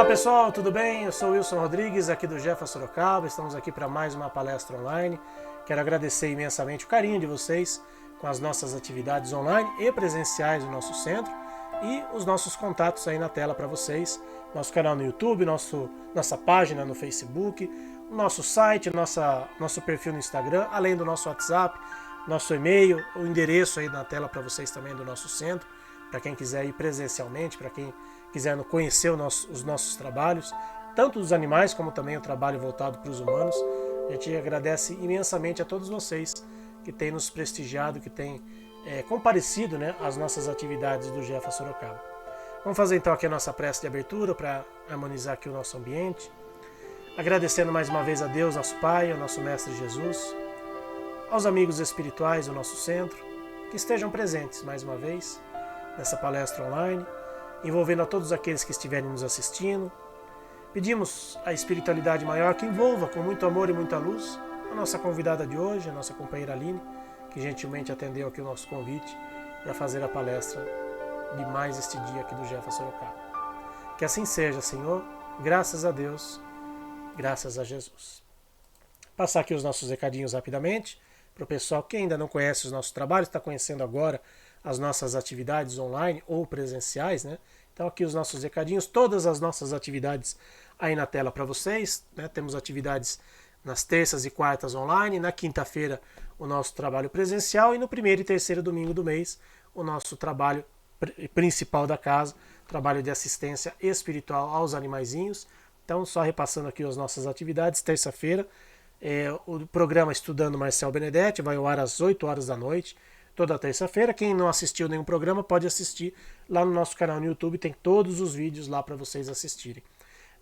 Olá pessoal, tudo bem? Eu sou o Wilson Rodrigues, aqui do Jefa Sorocaba. Estamos aqui para mais uma palestra online. Quero agradecer imensamente o carinho de vocês com as nossas atividades online e presenciais do nosso centro e os nossos contatos aí na tela para vocês. Nosso canal no YouTube, nossa página no Facebook, o nosso site, nosso perfil no Instagram, além do nosso WhatsApp, nosso e-mail, o endereço aí na tela para vocês também do nosso centro, para quem quiser ir presencialmente, para quem quiser conhecer os nossos trabalhos, tanto dos animais como também o trabalho voltado para os humanos. A gente agradece imensamente a todos vocês que têm nos prestigiado, que têm comparecido, né, às nossas atividades do Jefa Sorocaba. Vamos fazer então aqui a nossa prece de abertura para harmonizar aqui o nosso ambiente. Agradecendo mais uma vez a Deus, nosso Pai, ao nosso Mestre Jesus, aos amigos espirituais do nosso centro, que estejam presentes mais uma vez nessa palestra online, envolvendo a todos aqueles que estiverem nos assistindo. Pedimos a espiritualidade maior que envolva com muito amor e muita luz a nossa convidada de hoje, a nossa companheira Aline, que gentilmente atendeu aqui o nosso convite para fazer a palestra de mais este dia aqui do Jefa Sorocaba. Que assim seja, Senhor, graças a Deus, graças a Jesus. Passar aqui os nossos recadinhos rapidamente, para o pessoal que ainda não conhece os nossos trabalhos, está conhecendo agora as nossas atividades online ou presenciais, né? Então aqui os nossos recadinhos, todas as nossas atividades aí na tela para vocês, né? Temos atividades nas terças e quartas online, na quinta-feira o nosso trabalho presencial e no primeiro e terceiro domingo do mês o nosso trabalho principal da casa, trabalho de assistência espiritual aos animaizinhos. Então só repassando aqui as nossas atividades, terça-feira o programa Estudando Marcel Benedetti vai ao ar às 8 horas da noite, toda terça-feira. Quem não assistiu nenhum programa pode assistir lá no nosso canal no YouTube, tem todos os vídeos lá para vocês assistirem.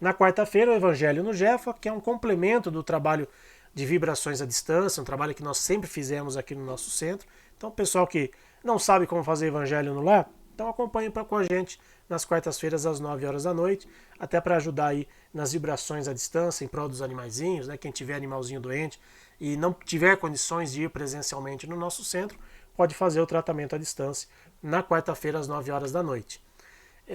Na quarta-feira, o Evangelho no Jefa, que é um complemento do trabalho de vibrações à distância, um trabalho que nós sempre fizemos aqui no nosso centro. Então, o pessoal que não sabe como fazer Evangelho no lar, então acompanhe com a gente nas quartas-feiras às 9 horas da noite, até para ajudar aí nas vibrações à distância, em prol dos animaizinhos, né? Quem tiver animalzinho doente e não tiver condições de ir presencialmente no nosso centro, pode fazer o tratamento à distância na quarta-feira às 9 horas da noite.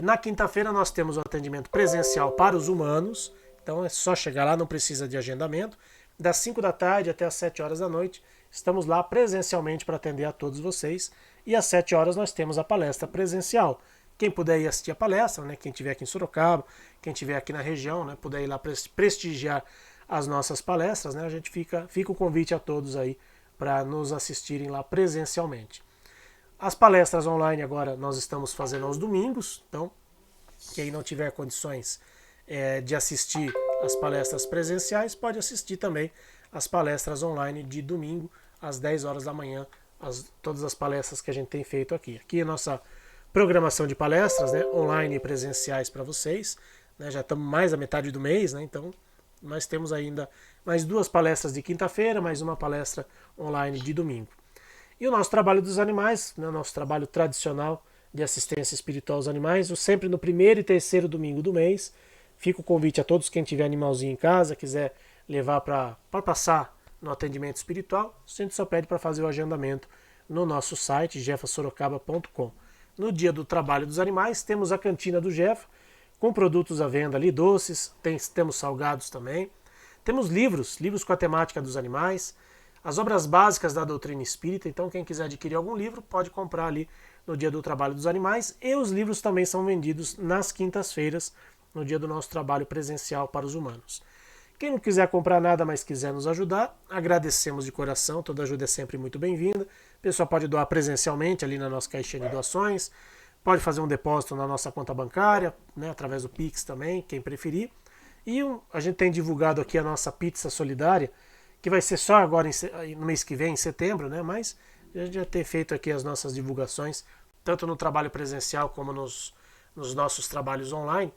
Na quinta-feira nós temos o atendimento presencial para os humanos, então é só chegar lá, não precisa de agendamento. Das 5 da tarde até as 7 horas da noite, estamos lá presencialmente para atender a todos vocês. E às 7 horas nós temos a palestra presencial. Quem puder ir assistir a palestra, né, quem estiver aqui em Sorocaba, quem estiver aqui na região, né, puder ir lá prestigiar as nossas palestras, né, a gente fica o convite a todos aí para nos assistirem lá presencialmente. As palestras online agora nós estamos fazendo aos domingos, então quem não tiver condições de assistir as palestras presenciais pode assistir também as palestras online de domingo às 10 horas da manhã, todas as palestras que a gente tem feito aqui. Aqui é a nossa programação de palestras, né, online e presenciais para vocês, né, já estamos mais da metade do mês, né, então nós temos ainda mais 2 palestras de quinta-feira, mais uma palestra online de domingo. E o nosso trabalho dos animais, né, nosso trabalho tradicional de assistência espiritual aos animais, sempre no primeiro e terceiro domingo do mês. Fica o convite a todos, quem tiver animalzinho em casa, quiser levar para passar no atendimento espiritual, a gente só pede para fazer o agendamento no nosso site, jefasorocaba.com. No dia do trabalho dos animais, temos a cantina do Jefa, com produtos à venda ali, doces, temos salgados também. Temos livros com a temática dos animais, as obras básicas da doutrina espírita, então quem quiser adquirir algum livro pode comprar ali no dia do trabalho dos animais, e os livros também são vendidos nas quintas-feiras, no dia do nosso trabalho presencial para os humanos. Quem não quiser comprar nada, mas quiser nos ajudar, agradecemos de coração, toda ajuda é sempre muito bem-vinda. O pessoal pode doar presencialmente ali na nossa caixinha de doações, pode fazer um depósito na nossa conta bancária, né, através do Pix também, quem preferir. E a gente tem divulgado aqui a nossa pizza solidária, que vai ser só agora no mês que vem, em setembro, né? Mas a gente já tem feito aqui as nossas divulgações, tanto no trabalho presencial como nos nossos trabalhos online.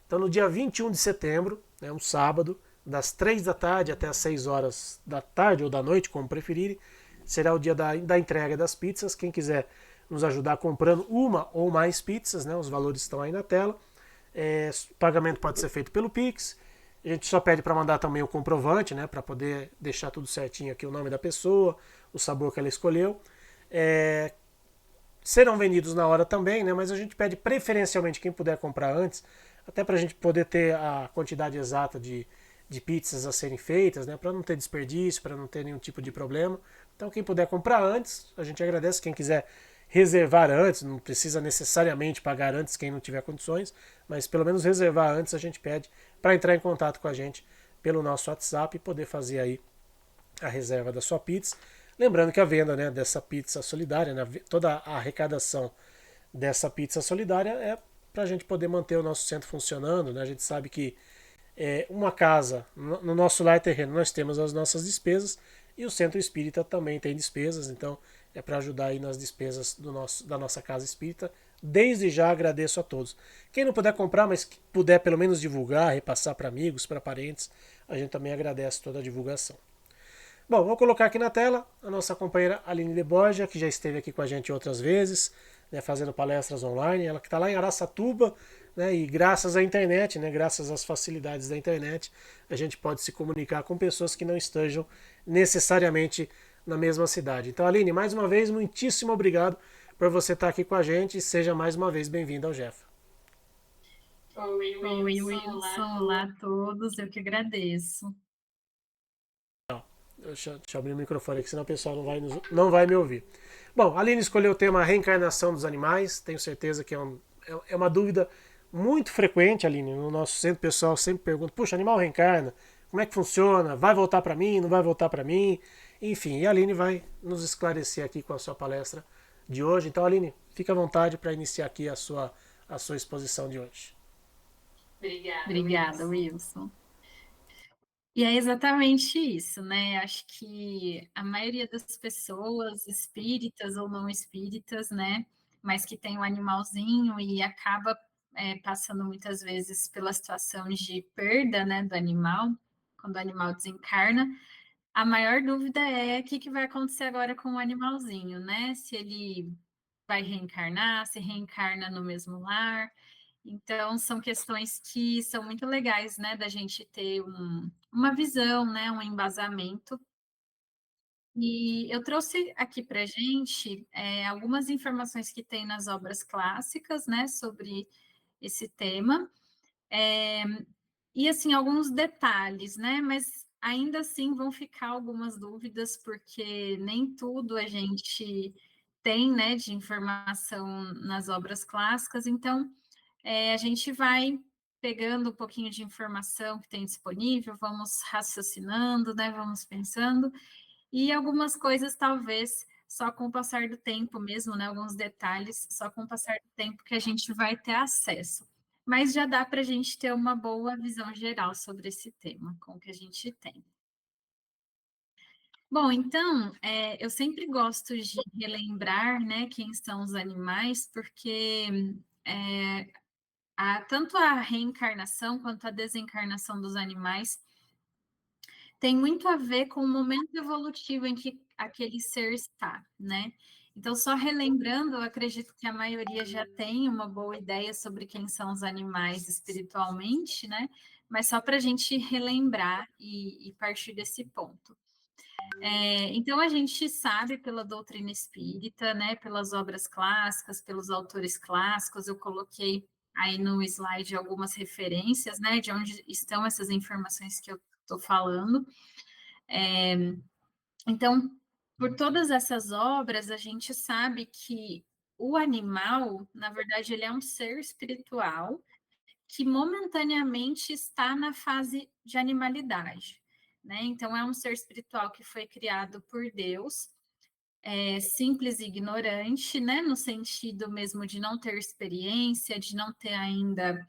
Então no dia 21 de setembro, né, um sábado, das 3 da tarde até as 6 horas da tarde ou da noite, como preferirem, será o dia da entrega das pizzas. Quem quiser nos ajudar comprando uma ou mais pizzas, né, os valores estão aí na tela. O pagamento pode ser feito pelo Pix. A gente só pede para mandar também o comprovante, né, para poder deixar tudo certinho aqui, o nome da pessoa, o sabor que ela escolheu. Serão vendidos na hora também, né, mas a gente pede preferencialmente quem puder comprar antes, até para a gente poder ter a quantidade exata de pizzas a serem feitas, né, para não ter desperdício, para não ter nenhum tipo de problema. Então, quem puder comprar antes, a gente agradece. Quem quiser reservar antes, não precisa necessariamente pagar antes quem não tiver condições, mas pelo menos reservar antes a gente pede para entrar em contato com a gente pelo nosso WhatsApp e poder fazer aí a reserva da sua pizza. Lembrando que a venda, né, dessa pizza solidária, né, toda a arrecadação dessa pizza solidária é para a gente poder manter o nosso centro funcionando. Né? A gente sabe que uma casa, no nosso lar terreno, nós temos as nossas despesas e o centro espírita também tem despesas, então é para ajudar aí nas despesas da nossa casa espírita. Desde já agradeço a todos. Quem não puder comprar, mas que puder pelo menos divulgar, repassar para amigos, para parentes, a gente também agradece toda a divulgação. Bom, vou colocar aqui na tela a nossa companheira Aline de Borja, que já esteve aqui com a gente outras vezes, né, fazendo palestras online. Ela que está lá em Araçatuba, né, e graças à internet, né, graças às facilidades da internet, a gente pode se comunicar com pessoas que não estejam necessariamente na mesma cidade. Então, Aline, mais uma vez, muitíssimo obrigado por você estar aqui com a gente e seja mais uma vez bem-vinda ao Jeff. Oi, Oi, Wilson, Wilson, olá a todos, eu que agradeço. Deixa eu abrir o microfone aqui, senão o pessoal não vai me ouvir. Bom, a Aline escolheu o tema reencarnação dos animais. Tenho certeza que é uma dúvida muito frequente, Aline. No nosso centro, o pessoal sempre pergunta: puxa, animal reencarna? Como é que funciona? Vai voltar para mim? Não vai voltar para mim? Enfim, e a Aline vai nos esclarecer aqui com a sua palestra de hoje. Então, Aline, fica à vontade para iniciar aqui a sua exposição de hoje. Obrigada, Wilson. E é exatamente isso, né? Acho que a maioria das pessoas, espíritas ou não espíritas, né, mas que tem um animalzinho e acaba passando muitas vezes pela situação de perda, né, do animal, quando o animal desencarna, a maior dúvida é o que vai acontecer agora com o animalzinho, né? Se ele vai reencarnar, se reencarna no mesmo lar. Então, são questões que são muito legais, né, da gente ter uma visão, né, um embasamento. E eu trouxe aqui para a gente algumas informações que tem nas obras clássicas, né, sobre esse tema. E, assim, alguns detalhes, né, mas ainda assim vão ficar algumas dúvidas, porque nem tudo a gente tem, né, de informação nas obras clássicas. Então, a gente vai pegando um pouquinho de informação que tem disponível, vamos raciocinando, né? Vamos pensando, e algumas coisas talvez só com o passar do tempo mesmo, né? Alguns detalhes só com o passar do tempo que a gente vai ter acesso. Mas já dá para a gente ter uma boa visão geral sobre esse tema, com o que a gente tem. Bom, então, eu sempre gosto de relembrar, né, quem são os animais, porque tanto a reencarnação quanto a desencarnação dos animais tem muito a ver com o momento evolutivo em que aquele ser está, né? Então, só relembrando, eu acredito que a maioria já tem uma boa ideia sobre quem são os animais espiritualmente, né? Mas só para a gente relembrar e partir desse ponto. Então, a gente sabe pela doutrina espírita, né, pelas obras clássicas, pelos autores clássicos, eu coloquei aí no slide algumas referências, né, de onde estão essas informações que eu estou falando. Então, por todas essas obras, a gente sabe que o animal, na verdade, ele é um ser espiritual que momentaneamente está na fase de animalidade, né? Então, é um ser espiritual que foi criado por Deus, simples e ignorante, né? No sentido mesmo de não ter experiência, de não ter ainda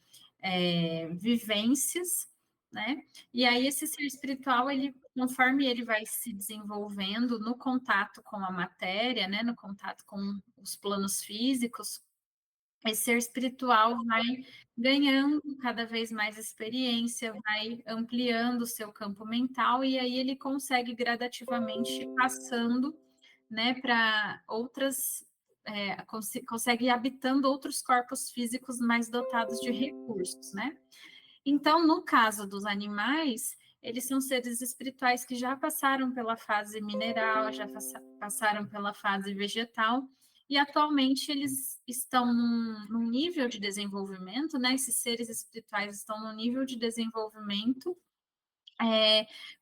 vivências, né? E aí esse ser espiritual, ele, conforme ele vai se desenvolvendo no contato com a matéria, né? No contato com os planos físicos, esse ser espiritual vai ganhando cada vez mais experiência, vai ampliando o seu campo mental, e aí ele consegue gradativamente passando, né, para outras, consegue ir habitando outros corpos físicos mais dotados de recursos, né? Então, no caso dos animais, eles são seres espirituais que já passaram pela fase mineral, já passaram pela fase vegetal, e atualmente eles estão num nível de desenvolvimento, né? Esses seres espirituais estão num nível de desenvolvimento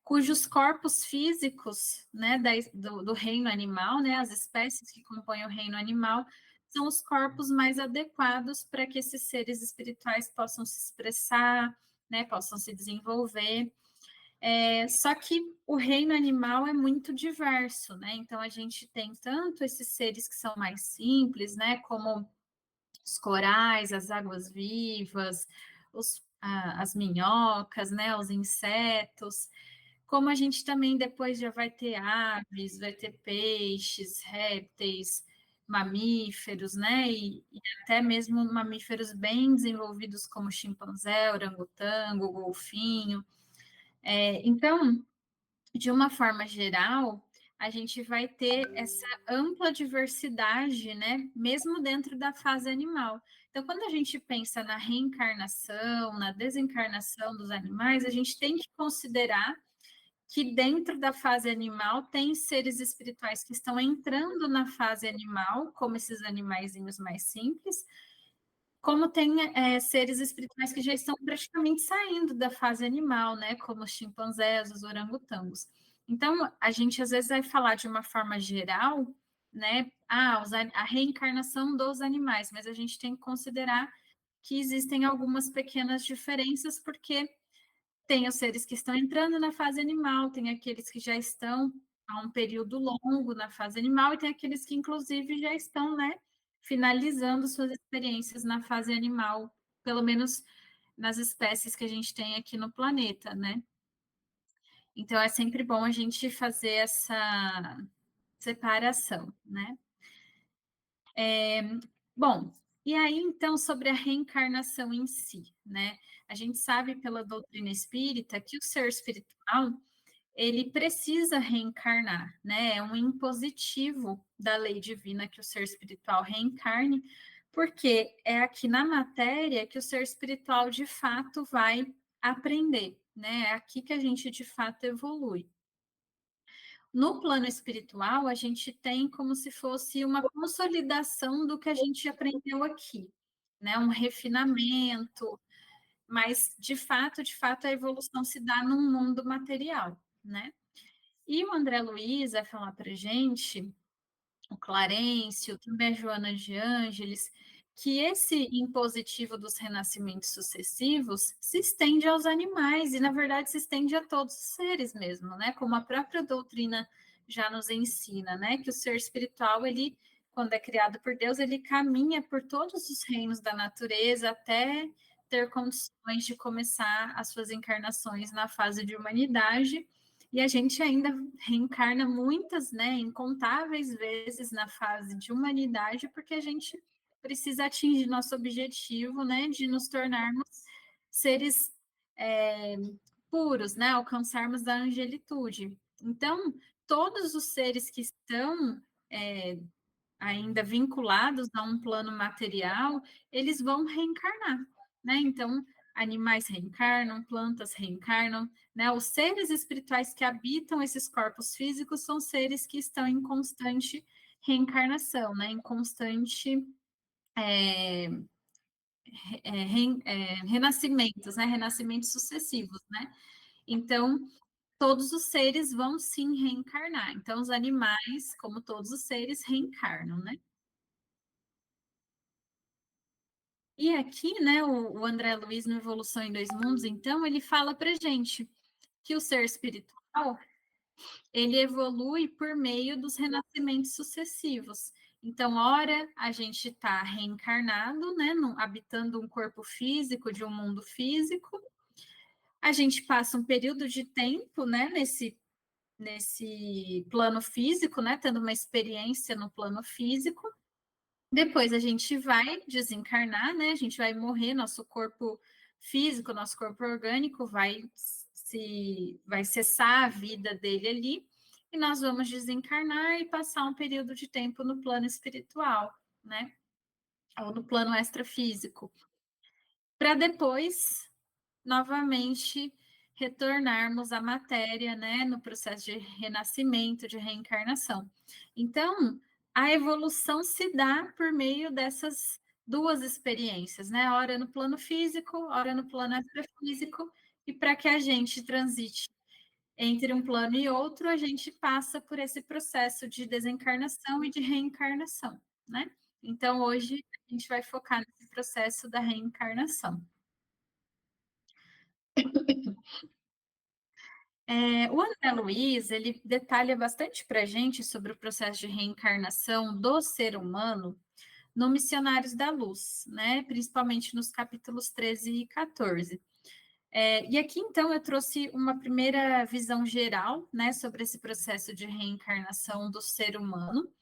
cujos corpos físicos, né, do reino animal, né, as espécies que compõem o reino animal, são os corpos mais adequados para que esses seres espirituais possam se expressar, né, possam se desenvolver. Só que o reino animal é muito diverso, né? Então a gente tem tanto esses seres que são mais simples, né, como os corais, as águas-vivas, as minhocas, né, os insetos, como a gente também depois já vai ter aves, vai ter peixes, répteis, mamíferos, né, e até mesmo mamíferos bem desenvolvidos como chimpanzé, orangotango, golfinho. Então, de uma forma geral, a gente vai ter essa ampla diversidade, né, mesmo dentro da fase animal. Então, quando a gente pensa na reencarnação, na desencarnação dos animais, a gente tem que considerar que dentro da fase animal tem seres espirituais que estão entrando na fase animal, como esses animaizinhos mais simples, como tem seres espirituais que já estão praticamente saindo da fase animal, né? Como os chimpanzés, os orangotangos. Então, a gente às vezes vai falar de uma forma geral, né? A reencarnação dos animais, mas a gente tem que considerar que existem algumas pequenas diferenças, porque tem os seres que estão entrando na fase animal, tem aqueles que já estão há um período longo na fase animal, e tem aqueles que, inclusive, já estão, né, finalizando suas experiências na fase animal, pelo menos nas espécies que a gente tem aqui no planeta, né? Então, é sempre bom a gente fazer essa separação, né? Bom, e aí, então, sobre a reencarnação em si, né? A gente sabe pela doutrina espírita que o ser espiritual ele precisa reencarnar, né? É um impositivo da lei divina que o ser espiritual reencarne, porque é aqui na matéria que o ser espiritual de fato vai aprender, né? É aqui que a gente de fato evolui. No plano espiritual, a gente tem como se fosse uma consolidação do que a gente aprendeu aqui, né? Um refinamento, mas de fato, a evolução se dá num mundo material, né? E o André Luiz vai falar para a gente, o Clarencio, também a Joana de Ângeles, que esse impositivo dos renascimentos sucessivos se estende aos animais e, na verdade, se estende a todos os seres mesmo, né? Como a própria doutrina já nos ensina, né? Que o ser espiritual, ele, quando é criado por Deus, ele caminha por todos os reinos da natureza até ter condições de começar as suas encarnações na fase de humanidade. E a gente ainda reencarna muitas, né, incontáveis vezes na fase de humanidade, porque a gente precisa atingir nosso objetivo, né, de nos tornarmos seres puros, né, alcançarmos a angelitude. Então, todos os seres que estão ainda vinculados a um plano material, eles vão reencarnar, né? Então, animais reencarnam, plantas reencarnam, né? Os seres espirituais que habitam esses corpos físicos são seres que estão em constante reencarnação, né? Em constante renascimentos, né? Renascimentos sucessivos, né? Então, todos os seres vão sim reencarnar. Então, os animais, como todos os seres, reencarnam, né? E aqui, né, o André Luiz no Evolução em Dois Mundos, então, ele fala para gente que o ser espiritual, ele evolui por meio dos renascimentos sucessivos. Então, ora, a gente está reencarnado, né, habitando um corpo físico de um mundo físico, a gente passa um período de tempo, né, nesse plano físico, né, tendo uma experiência no plano físico, depois a gente vai desencarnar, né? A gente vai morrer, nosso corpo físico, nosso corpo orgânico vai cessar a vida dele ali, e nós vamos desencarnar e passar um período de tempo no plano espiritual, né? Ou no plano extrafísico, para depois novamente retornarmos à matéria, né, no processo de renascimento, de reencarnação. Então, a evolução se dá por meio dessas duas experiências, né? Ora no plano físico, ora no plano extrafísico, e para que a gente transite entre um plano e outro, a gente passa por esse processo de desencarnação e de reencarnação, né? Então, hoje, a gente vai focar nesse processo da reencarnação. O André Luiz, ele detalha bastante para a gente sobre o processo de reencarnação do ser humano no Missionários da Luz, né? Principalmente nos capítulos 13 e 14. E aqui, então, eu trouxe uma primeira visão geral, né, sobre esse processo de reencarnação do ser humano.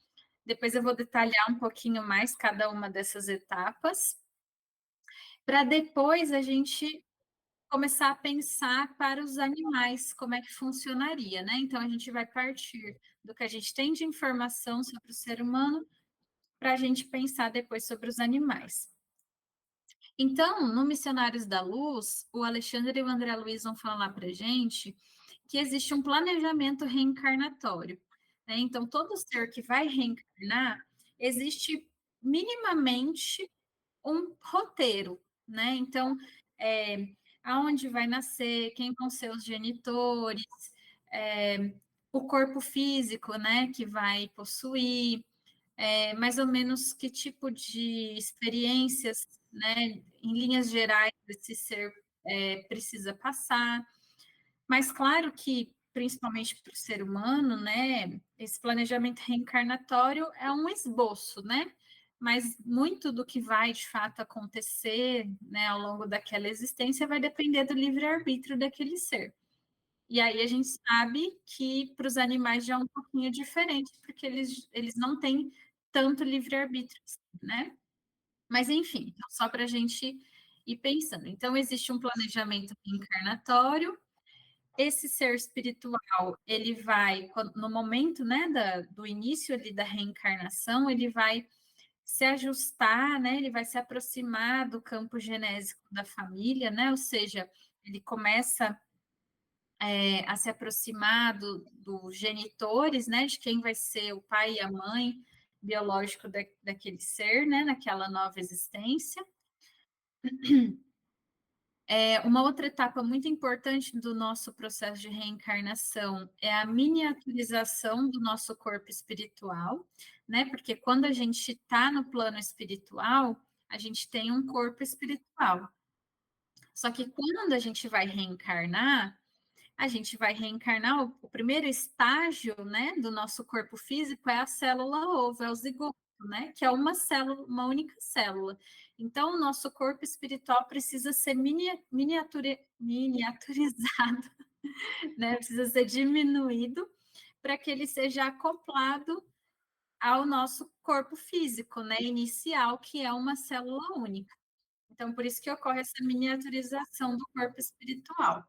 Depois eu vou detalhar um pouquinho mais cada uma dessas etapas, para depois a gente começar a pensar para os animais como é que funcionaria, né? Então, a gente vai partir do que a gente tem de informação sobre o ser humano para a gente pensar depois sobre os animais. Então, no Missionários da Luz, o Alexandre e o André Luiz vão falar para a gente que existe um planejamento reencarnatório, né? Então, todo ser que vai reencarnar, existe minimamente um roteiro, né? Então, aonde vai nascer, quem vão ser os genitores, o corpo físico, né, que vai possuir, mais ou menos que tipo de experiências, né, em linhas gerais, esse ser precisa passar. Mas claro que, principalmente para o ser humano, né, esse planejamento reencarnatório é um esboço, né? Mas muito do que vai de fato acontecer, né, ao longo daquela existência vai depender do livre-arbítrio daquele ser. E aí a gente sabe que para os animais já é um pouquinho diferente, porque eles não têm tanto livre-arbítrio, né? Mas enfim, então, só para a gente ir pensando. Então, existe um planejamento reencarnatório. Esse ser espiritual, ele vai, no momento, né, do início ali da reencarnação, ele vai se ajustar, né, ele vai se aproximar do campo genésico da família, né, ou seja, ele começa a se aproximar dos genitores, né, de quem vai ser o pai e a mãe biológico daquele ser, né, naquela nova existência. Uma outra etapa muito importante do nosso processo de reencarnação é a miniaturização do nosso corpo espiritual, né? Porque quando a gente está no plano espiritual, a gente tem um corpo espiritual. Só que quando a gente vai reencarnar, o primeiro estágio, né, do nosso corpo físico é a célula ovo, é o zigoto, né, que é uma célula, uma única célula. Então, o nosso corpo espiritual precisa ser miniaturizado, né, precisa ser diminuído para que ele seja acoplado ao nosso corpo físico, né, inicial, que é uma célula única. Então, por isso que ocorre essa miniaturização do corpo espiritual.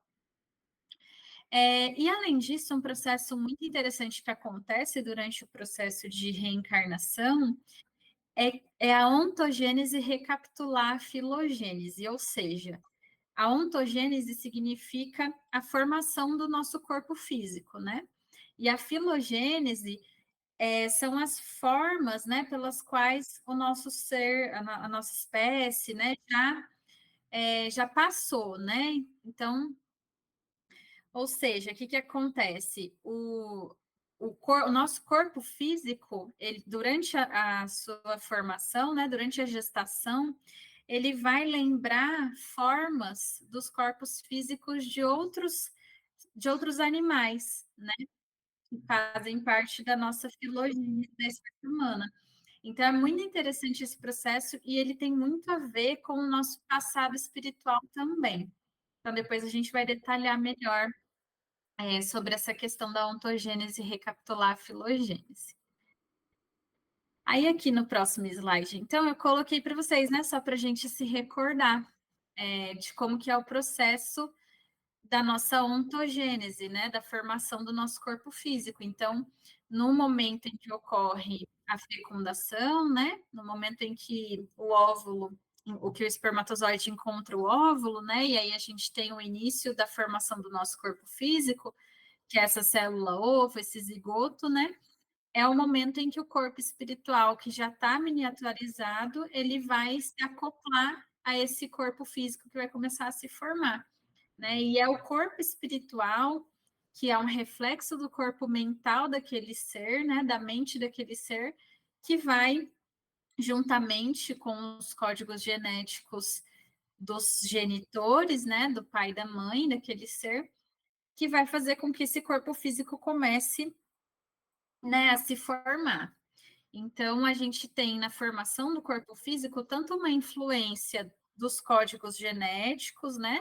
E além disso, um processo muito interessante que acontece durante o processo de reencarnação é a ontogênese recapitular filogênese, ou seja, a ontogênese significa a formação do nosso corpo físico, né? E a filogênese são as formas, né, pelas quais o nosso ser, a nossa espécie, né, já passou, né? Então, ou seja, o que, que acontece? O nosso corpo físico, ele, durante a sua formação, né, durante a gestação, ele vai lembrar formas dos corpos físicos de outros animais, né, que fazem parte da nossa filogenia da espécie humana. Então, é muito interessante esse processo e ele tem muito a ver com o nosso passado espiritual também. Então, depois a gente vai detalhar melhor sobre essa questão da ontogênese recapitular a filogênese. Aí, aqui no próximo slide, então, eu coloquei para vocês, né, só para a gente se recordar de como que é o processo da nossa ontogênese, né, da formação do nosso corpo físico. Então, no momento em que ocorre a fecundação, né, no momento em que o espermatozoide encontra o óvulo, né, e aí a gente tem o início da formação do nosso corpo físico, que é essa célula ovo, esse zigoto, né? é o momento em que o corpo espiritual, que já está miniaturizado, ele vai se acoplar a esse corpo físico que vai começar a se formar, né? E é o corpo espiritual, que é um reflexo do corpo mental daquele ser, né? Da mente daquele ser, que vai, juntamente com os códigos genéticos dos genitores, né? Do pai e da mãe daquele ser, que vai fazer com que esse corpo físico comece, né, a se formar. Então, a gente tem na formação do corpo físico tanto uma influência dos códigos genéticos, né,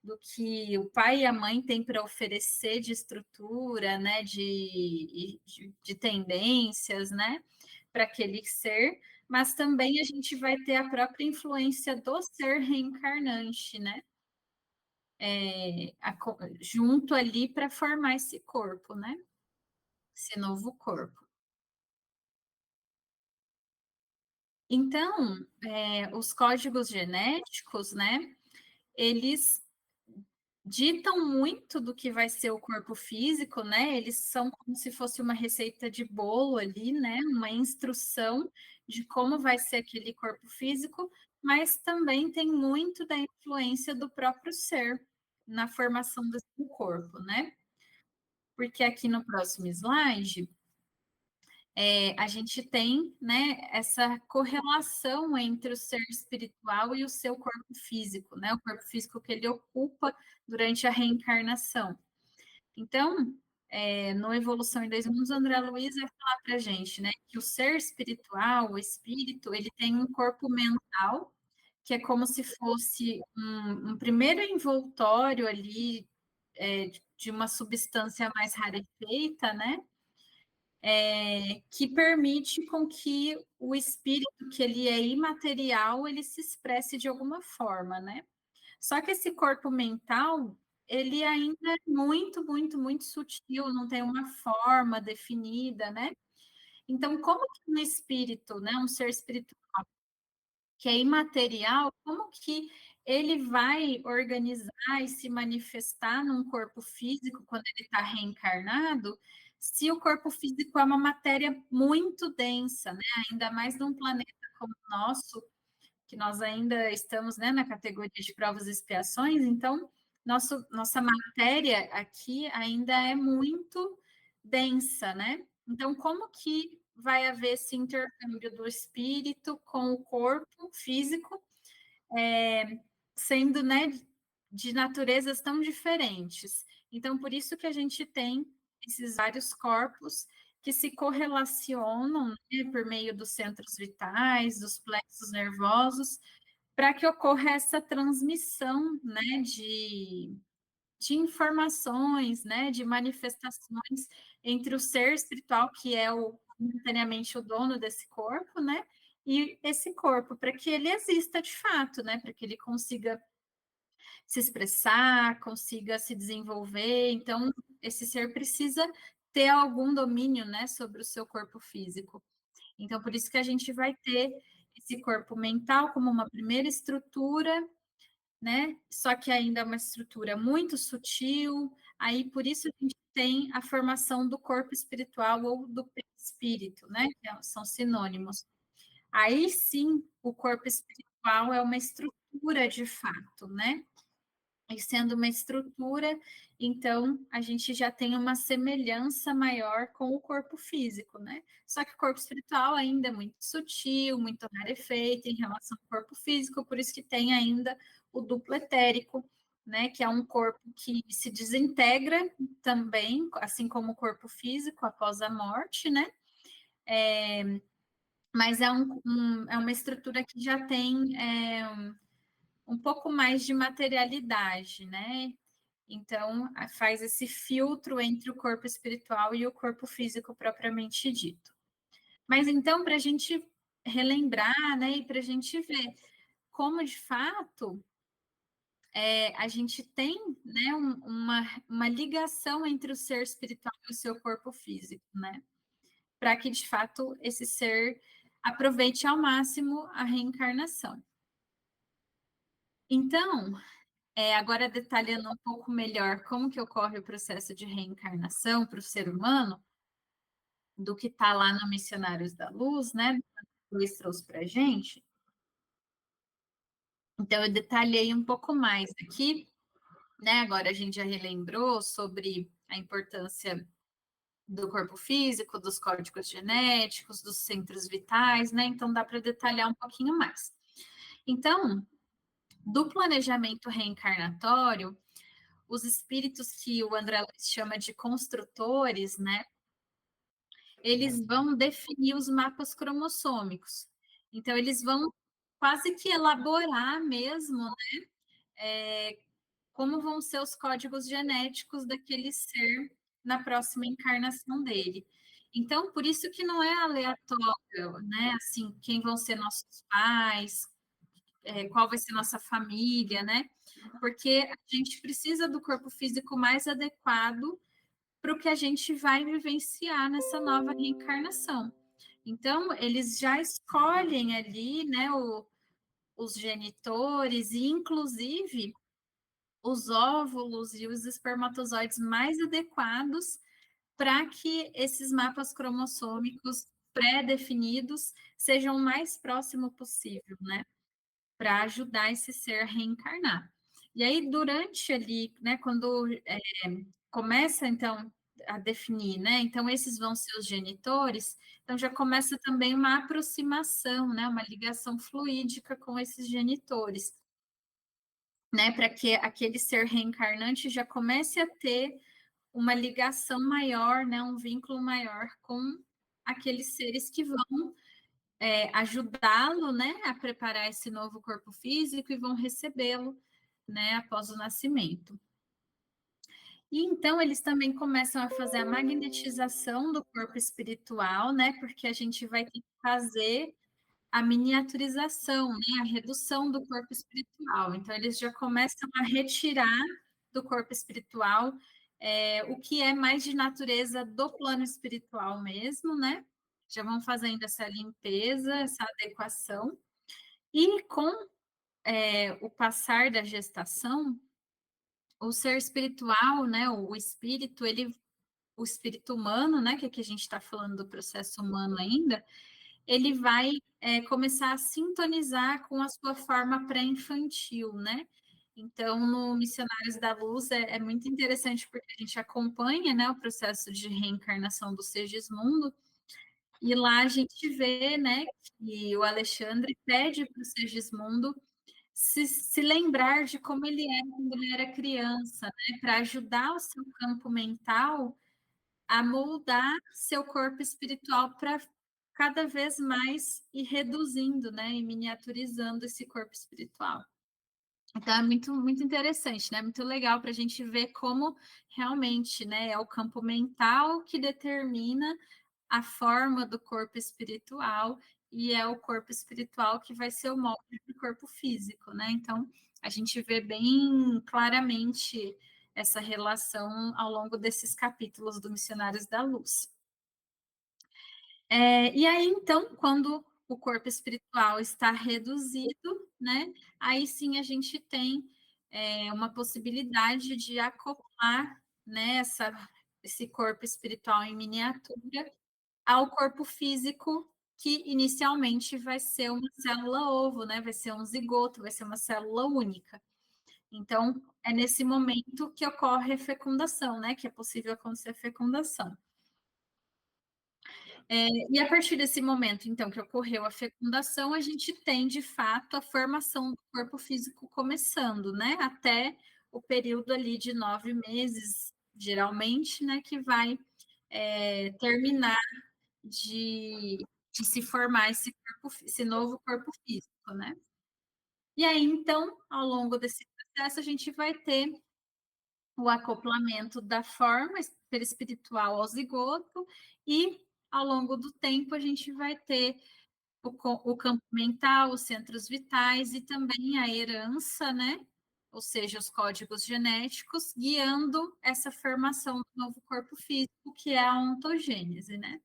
do que o pai e a mãe têm para oferecer de estrutura, né, de tendências, né, para aquele ser, mas também a gente vai ter a própria influência do ser reencarnante, né, junto ali para formar esse corpo, né, esse novo corpo. Então, os códigos genéticos, né, eles ditam muito do que vai ser o corpo físico, né? Eles são como se fosse uma receita de bolo ali, né? Uma instrução de como vai ser aquele corpo físico, mas também tem muito da influência do próprio ser na formação desse corpo, né? Porque aqui no próximo slide a gente tem, né, essa correlação entre o ser espiritual e o seu corpo físico, né, o corpo físico que ele ocupa durante a reencarnação. Então, no Evolução em 2 Mundos, André Luiz vai falar para a gente, né, que o ser espiritual, o espírito, ele tem um corpo mental, que é como se fosse um primeiro envoltório ali, de uma substância mais rarefeita, né, que permite com que o espírito, que ele é imaterial, ele se expresse de alguma forma, né? Só que esse corpo mental, ele ainda é muito, muito, muito sutil, não tem uma forma definida, né? Então, como que um espírito, né, um ser espiritual que é imaterial, como que ele vai organizar e se manifestar num corpo físico quando ele está reencarnado, se o corpo físico é uma matéria muito densa, né? Ainda mais num planeta como o nosso, que nós ainda estamos, né, na categoria de provas e expiações, então nossa matéria aqui ainda é muito densa, né? Então, como que vai haver esse intercâmbio do espírito com o corpo físico, sendo, né, de naturezas tão diferentes? Então, por isso que a gente tem esses vários corpos que se correlacionam, né, por meio dos centros vitais, dos plexos nervosos, para que ocorra essa transmissão, né, de informações, né, de manifestações entre o ser espiritual, que é momentaneamente o dono desse corpo, né, e esse corpo, para que ele exista de fato, né, para que ele consiga se expressar, consiga se desenvolver. Então, esse ser precisa ter algum domínio, né, sobre o seu corpo físico. Então, por isso que a gente vai ter esse corpo mental como uma primeira estrutura, né? Só que ainda é uma estrutura muito sutil. Aí, por isso, a gente tem a formação do corpo espiritual ou do espírito, né? Que são sinônimos. Aí sim, o corpo espiritual é uma estrutura de fato, né? E sendo uma estrutura, então a gente já tem uma semelhança maior com o corpo físico, né? Só que o corpo espiritual ainda é muito sutil, muito rarefeito em relação ao corpo físico, por isso que tem ainda o duplo etérico, né? Que é um corpo que se desintegra também, assim como o corpo físico após a morte, né? Mas é uma estrutura que já tem um pouco mais de materialidade, né? Então, faz esse filtro entre o corpo espiritual e o corpo físico propriamente dito. Mas então, para a gente relembrar, né, e para a gente ver como de fato a gente tem, né, uma ligação entre o ser espiritual e o seu corpo físico, né? Para que de fato esse ser aproveite ao máximo a reencarnação. Então, agora detalhando um pouco melhor como que ocorre o processo de reencarnação para o ser humano, do que está lá no Missionários da Luz, né? O Luiz trouxe para a gente. Então, eu detalhei um pouco mais aqui, né? Agora a gente já relembrou sobre a importância do corpo físico, dos códigos genéticos, dos centros vitais, né? Então, dá para detalhar um pouquinho mais. Então, do planejamento reencarnatório, os espíritos que o André Luiz chama de construtores, né? Eles vão definir os mapas cromossômicos. Então, eles vão quase que elaborar mesmo, né? Como vão ser os códigos genéticos daquele ser na próxima encarnação dele. Então, por isso que não é aleatório, né? Assim, quem vão ser nossos pais, qual vai ser nossa família, né? Porque a gente precisa do corpo físico mais adequado para o que a gente vai vivenciar nessa nova reencarnação. Então, eles já escolhem ali, né, os genitores e, inclusive, os óvulos e os espermatozoides mais adequados para que esses mapas cromossômicos pré-definidos sejam o mais próximo possível, né? Para ajudar esse ser a reencarnar. E aí, durante ali, né, quando começa, então, a definir, né? Então, esses vão ser os genitores, então já começa também uma aproximação, né? Uma ligação fluídica com esses genitores, né? Para que aquele ser reencarnante já comece a ter uma ligação maior, né? Um vínculo maior com aqueles seres que vão ajudá-lo, né, a preparar esse novo corpo físico e vão recebê-lo, né, após o nascimento. E então eles também começam a fazer a magnetização do corpo espiritual, né, porque a gente vai ter que fazer a miniaturização, né, a redução do corpo espiritual. Então eles já começam a retirar do corpo espiritual o que é mais de natureza do plano espiritual mesmo, né? Já vão fazendo essa limpeza, essa adequação. E com o passar da gestação, o ser espiritual, né, o espírito, o espírito humano, né, que aqui a gente está falando do processo humano ainda, ele vai começar a sintonizar com a sua forma pré-infantil, né? Então, no Missionários da Luz é muito interessante porque a gente acompanha, né, o processo de reencarnação do Segismundo, e lá a gente vê, né, que o Alexandre pede para o Segismundo se lembrar de como ele era quando ele era criança, né, para ajudar o seu campo mental a moldar seu corpo espiritual para cada vez mais ir reduzindo, né, e miniaturizando esse corpo espiritual. Então, é muito, muito interessante, né? Muito legal para a gente ver como realmente, né, é o campo mental que determina a forma do corpo espiritual e é o corpo espiritual que vai ser o molde do corpo físico, né? Então, a gente vê bem claramente essa relação ao longo desses capítulos do Missionários da Luz. E aí, então, quando o corpo espiritual está reduzido, né? Aí sim a gente tem uma possibilidade de acoplar, né, esse corpo espiritual em miniatura ao corpo físico, que inicialmente vai ser uma célula ovo, né? Vai ser um zigoto, vai ser uma célula única. Então, é nesse momento que ocorre a fecundação, né? Que é possível acontecer a fecundação. E a partir desse momento, então, que ocorreu a fecundação, a gente tem, de fato, a formação do corpo físico começando, né? Até o período ali de 9 meses, geralmente, né? Que vai terminar de se formar esse novo corpo físico, né? E aí, então, ao longo desse processo, a gente vai ter o acoplamento da forma perispiritual ao zigoto e, ao longo do tempo, a gente vai ter o campo mental, os centros vitais e também a herança, né? Ou seja, os códigos genéticos, guiando essa formação do novo corpo físico, que é a ontogênese, né?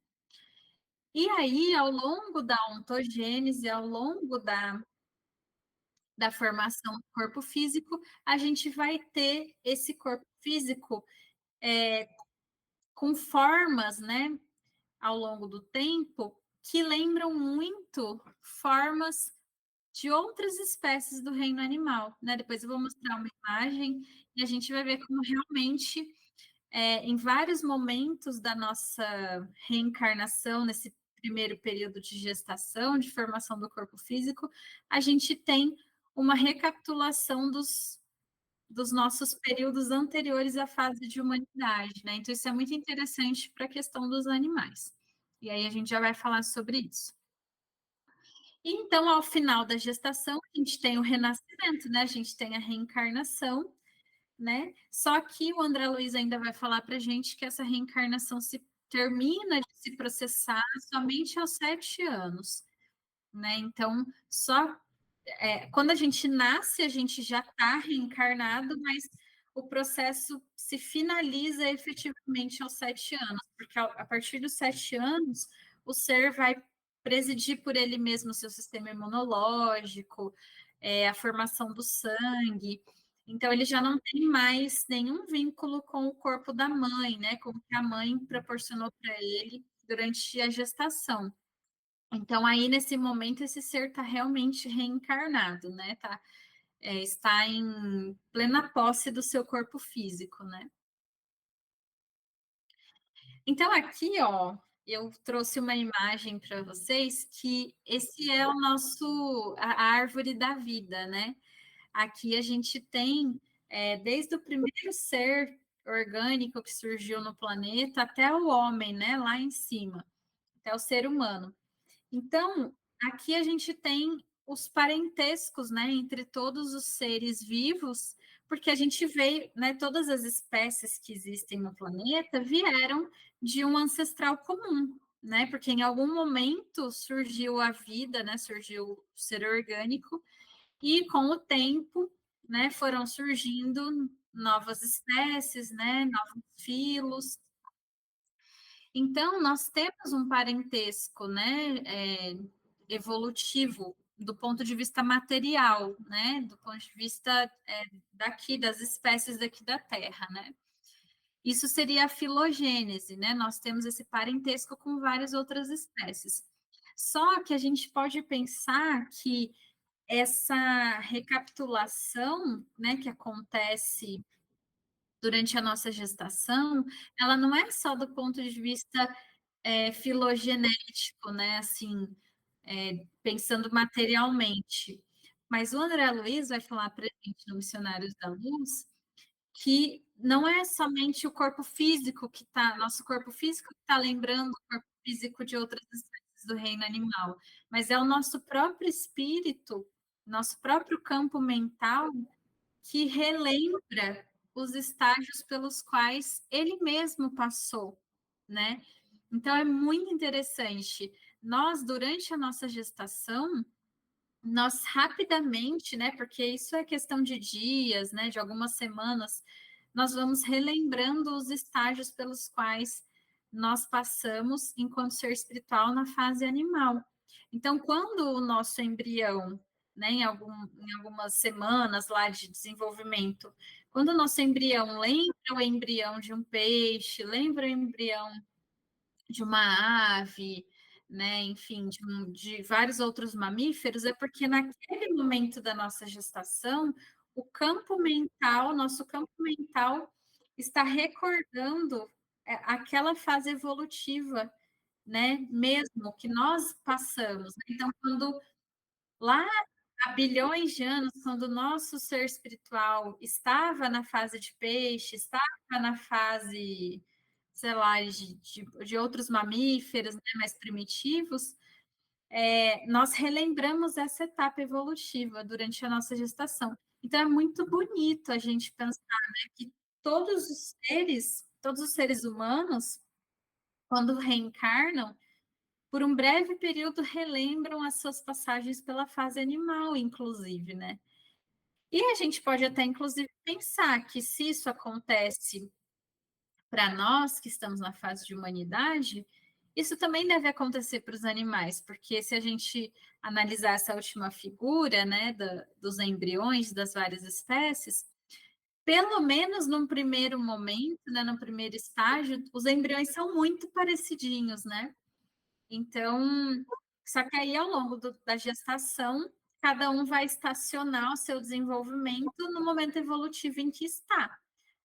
E aí, ao longo da ontogênese, ao longo da formação do corpo físico, a gente vai ter esse corpo físico com formas, né, ao longo do tempo que lembram muito formas de outras espécies do reino animal, né? Depois eu vou mostrar uma imagem e a gente vai ver como realmente, em vários momentos da nossa reencarnação, nesse primeiro período de gestação, de formação do corpo físico, a gente tem uma recapitulação dos nossos períodos anteriores à fase de humanidade, né? Então, isso é muito interessante para a questão dos animais. E aí a gente já vai falar sobre isso. Então, ao final da gestação, a gente tem o renascimento, né? A gente tem a reencarnação, né? Só que o André Luiz ainda vai falar para a gente que essa reencarnação se termina de se processar somente aos 7 anos, né? Então, quando a gente nasce, a gente já está reencarnado, mas o processo se finaliza efetivamente aos 7 anos, porque a partir dos 7 anos, o ser vai presidir por ele mesmo o seu sistema imunológico, a formação do sangue. Então, ele já não tem mais nenhum vínculo com o corpo da mãe, né? Com o que a mãe proporcionou para ele durante a gestação. Então, aí, nesse momento, esse ser está realmente reencarnado, né? Está em plena posse do seu corpo físico, né? Então, aqui, ó, eu trouxe uma imagem para vocês que esse é a árvore da vida, né? Aqui a gente tem, desde o primeiro ser orgânico que surgiu no planeta até o homem, né? Lá em cima, até o ser humano. Então, aqui a gente tem os parentescos, né, entre todos os seres vivos, porque a gente vê, né, todas as espécies que existem no planeta vieram de um ancestral comum, né, porque em algum momento surgiu a vida, né, surgiu o ser orgânico, e com o tempo, né, foram surgindo novas espécies, né, novos filos. Então, nós temos um parentesco, né, evolutivo do ponto de vista material, né, do ponto de vista daqui, das espécies daqui da Terra, né. Isso seria a filogênese, né, nós temos esse parentesco com várias outras espécies. Só que a gente pode pensar que essa recapitulação, né, que acontece durante a nossa gestação, ela não é só do ponto de vista filogenético, né? Assim, pensando materialmente. Mas o André Luiz vai falar para a gente no Missionários da Luz que não é somente o corpo físico que está, nosso corpo físico que está lembrando o corpo físico de outras espécies do reino animal, mas é o nosso próprio espírito, nosso próprio campo mental que relembra os estágios pelos quais ele mesmo passou, né? Então é muito interessante. Nós, durante a nossa gestação, nós rapidamente, né? Porque isso é questão de dias, né? De algumas semanas, nós vamos relembrando os estágios pelos quais nós passamos enquanto ser espiritual na fase animal. Então, quando o nosso embrião, né, em algumas semanas lá de desenvolvimento, quando o nosso embrião lembra o embrião de um peixe, lembra o embrião de uma ave, né, enfim, de vários outros mamíferos, é porque naquele momento da nossa gestação, o campo mental, nosso campo mental está recordando aquela fase evolutiva, né, mesmo que nós passamos. Então, quando lá há bilhões de anos, quando o nosso ser espiritual estava na fase de peixe, estava na fase, sei lá, de outros mamíferos, né, mais primitivos, nós relembramos essa etapa evolutiva durante a nossa gestação. Então, é muito bonito a gente pensar, né, que todos os seres humanos, quando reencarnam, por um breve período relembram as suas passagens pela fase animal, inclusive, né? E a gente pode até, inclusive, pensar que se isso acontece para nós que estamos na fase de humanidade, isso também deve acontecer para os animais, porque se a gente analisar essa última figura, né, dos embriões das várias espécies, pelo menos num primeiro momento, né, no primeiro estágio, os embriões são muito parecidinhos, né? Então, só que aí ao longo da gestação, cada um vai estacionar o seu desenvolvimento no momento evolutivo em que está,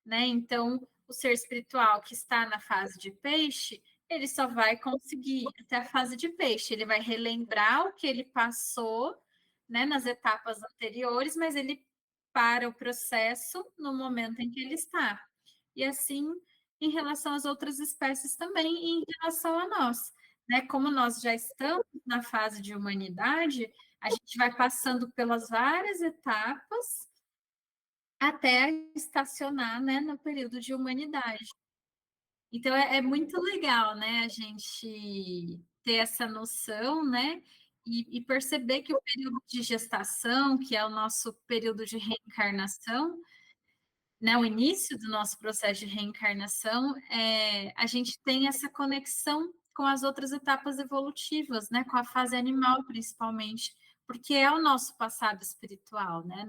né? Então, o ser espiritual que está na fase de peixe, ele só vai conseguir até a fase de peixe, ele vai relembrar o que ele passou, né, nas etapas anteriores, mas ele para o processo no momento em que ele está. E assim, em relação às outras espécies também, e em relação a nós, né? Como nós já estamos na fase de humanidade, a gente vai passando pelas várias etapas até estacionar, né, no período de humanidade. Então é muito legal, né, a gente ter essa noção, né, e perceber que o período de gestação, que é o nosso período de reencarnação, né, o início do nosso processo de reencarnação, a gente tem essa conexão com as outras etapas evolutivas, né, com a fase animal principalmente, porque é o nosso passado espiritual, né?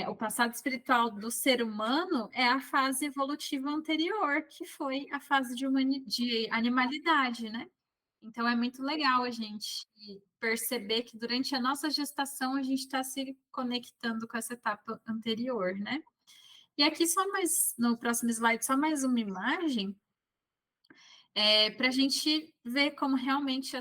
O passado espiritual do ser humano é a fase evolutiva anterior, que foi a fase de animalidade, né? Então é muito legal a gente perceber que durante a nossa gestação a gente está se conectando com essa etapa anterior, né? E aqui só mais, no próximo slide, só mais uma imagem, para a gente ver como realmente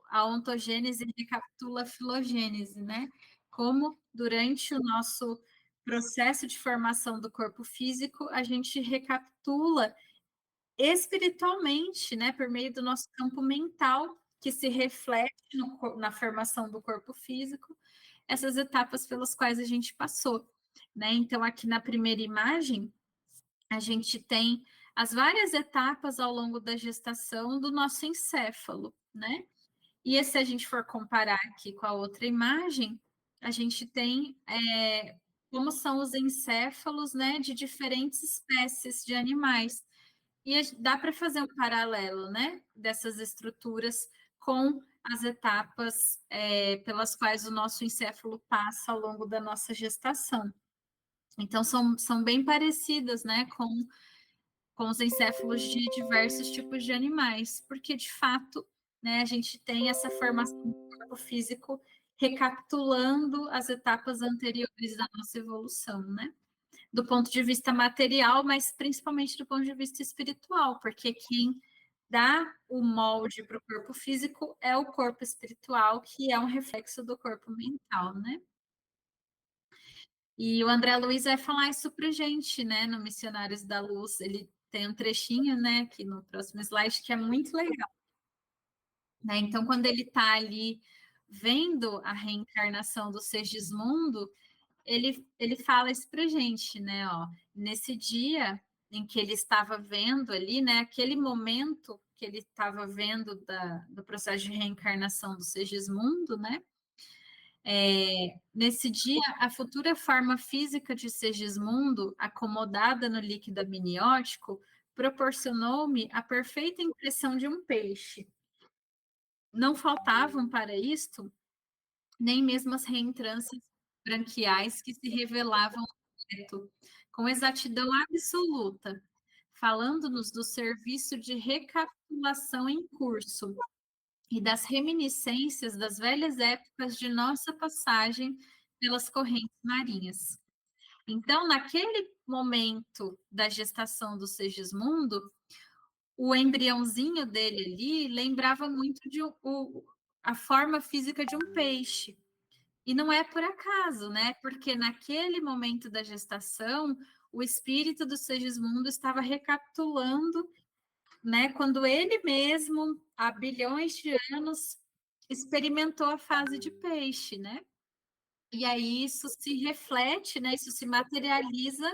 a ontogênese recapitula a filogênese, né? Como durante o nosso processo de formação do corpo físico, a gente recapitula espiritualmente, né? Por meio do nosso campo mental, que se reflete na formação do corpo físico, essas etapas pelas quais a gente passou, né? Então, aqui na primeira imagem, a gente tem as várias etapas ao longo da gestação do nosso encéfalo, né? E se a gente for comparar aqui com a outra imagem, a gente tem como são os encéfalos, né, de diferentes espécies de animais. E dá para fazer um paralelo, né, dessas estruturas com as etapas pelas quais o nosso encéfalo passa ao longo da nossa gestação. Então, são bem parecidas, né, com os encéfalos de diversos tipos de animais, porque, de fato, né, a gente tem essa formação do corpo físico recapitulando as etapas anteriores da nossa evolução, né? Do ponto de vista material, mas principalmente do ponto de vista espiritual, porque quem dá o molde para o corpo físico é o corpo espiritual, que é um reflexo do corpo mental, né? E o André Luiz vai falar isso para gente, né, no Missionários da Luz. Ele tem um trechinho, né, aqui no próximo slide, que é muito legal. Né? Então, quando ele está ali vendo a reencarnação do Segismundo, ele fala isso para gente, né? Ó, nesse dia em que ele estava vendo ali, né, aquele momento que ele estava vendo do processo de reencarnação do Segismundo, né? Nesse dia, a futura forma física de Segismundo, acomodada no líquido amniótico, proporcionou-me a perfeita impressão de um peixe. Não faltavam para isto nem mesmo as reentrâncias branquiais que se revelavam com exatidão absoluta, falando-nos do serviço de recapitulação em curso e das reminiscências das velhas épocas de nossa passagem pelas correntes marinhas. Então, naquele momento da gestação do Segismundo, o embriãozinho dele ali lembrava muito a forma física de um peixe. E não é por acaso, né? Porque naquele momento da gestação, o espírito do Segismundo estava recapitulando, né? Quando ele mesmo, há bilhões de anos, experimentou a fase de peixe, né? E aí isso se reflete, né? Isso se materializa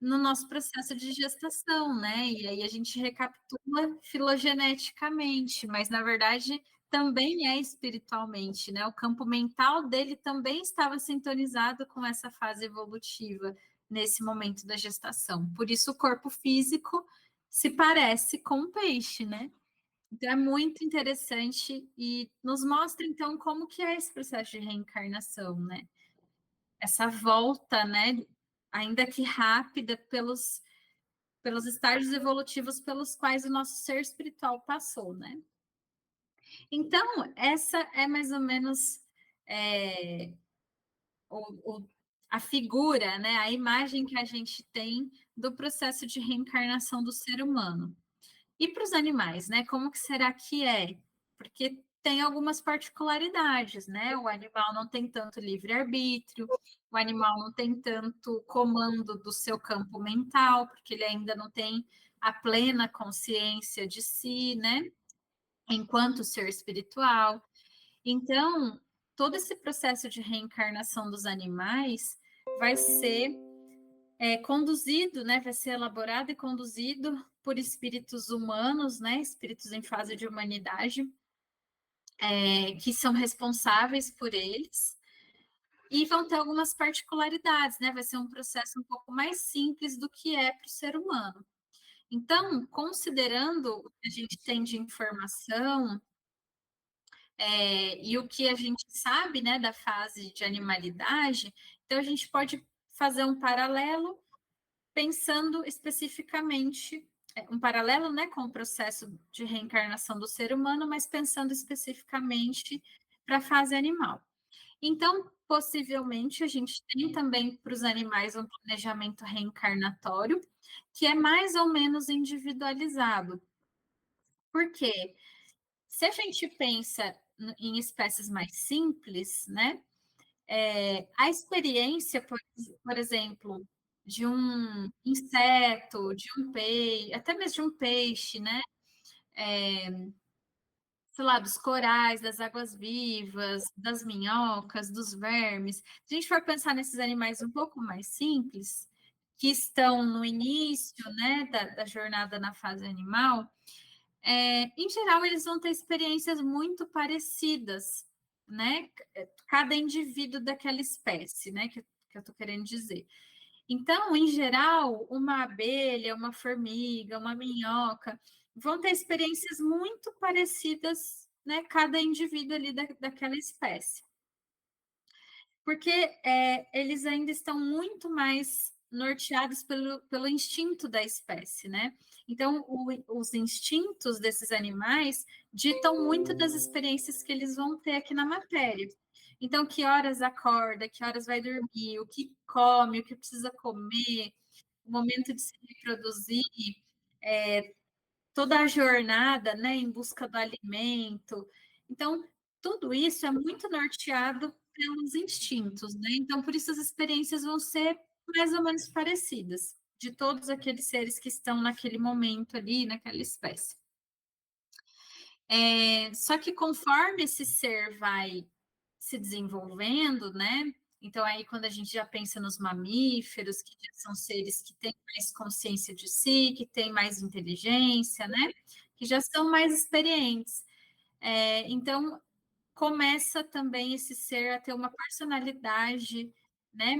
no nosso processo de gestação, né? E aí a gente recapitula filogeneticamente, mas na verdade também é espiritualmente, né? O campo mental dele também estava sintonizado com essa fase evolutiva nesse momento da gestação. Por isso o corpo físico se parece com um peixe, né? Então é muito interessante e nos mostra então como que é esse processo de reencarnação, né? Essa volta, né, ainda que rápida, pelos estágios evolutivos pelos quais o nosso ser espiritual passou, né? Então, essa é mais ou menos a figura, né, a imagem que a gente tem do processo de reencarnação do ser humano. E para os animais, né? Como que será que é? Porque tem algumas particularidades, né? O animal não tem tanto livre-arbítrio, o animal não tem tanto comando do seu campo mental, porque ele ainda não tem a plena consciência de si, né? Enquanto ser espiritual. Então, todo esse processo de reencarnação dos animais vai ser conduzido, né? Vai ser elaborado e conduzido por espíritos humanos, né? Espíritos em fase de humanidade, que são responsáveis por eles. E vão ter algumas particularidades, né? Vai ser um processo um pouco mais simples do que é para o ser humano. Então, considerando o que a gente tem de informação e o que a gente sabe, né, da fase de animalidade, então a gente pode fazer um paralelo pensando especificamente, um paralelo, né, com o processo de reencarnação do ser humano, mas pensando especificamente para a fase animal. Então, possivelmente, a gente tem também para os animais um planejamento reencarnatório, que é mais ou menos individualizado. Por quê? Se a gente pensa em espécies mais simples, né? A experiência, por exemplo, de um inseto, de um peixe, até mesmo de um peixe, né? Sei lá, dos corais, das águas-vivas, das minhocas, dos vermes. Se a gente for pensar nesses animais um pouco mais simples, que estão no início, né, da jornada na fase animal, em geral, eles vão ter experiências muito parecidas, né? Cada indivíduo daquela espécie, né? Que eu estou querendo dizer. Então, em geral, uma abelha, uma formiga, uma minhoca vão ter experiências muito parecidas, né? Cada indivíduo ali daquela espécie. Porque eles ainda estão muito mais norteados pelo instinto da espécie, né? Então, os instintos desses animais ditam muito das experiências que eles vão ter aqui na matéria. Então, que horas acorda, que horas vai dormir, o que come, o que precisa comer, o momento de se reproduzir, toda a jornada, né, em busca do alimento. Então, tudo isso é muito norteado pelos instintos, né? Então, por isso as experiências vão ser mais ou menos parecidas de todos aqueles seres que estão naquele momento ali, naquela espécie. Só que conforme esse ser vai se desenvolvendo, né? Então, aí, quando a gente já pensa nos mamíferos, que já são seres que têm mais consciência de si, que têm mais inteligência, né? Que já são mais experientes. Então, começa também esse ser a ter uma personalidade, né?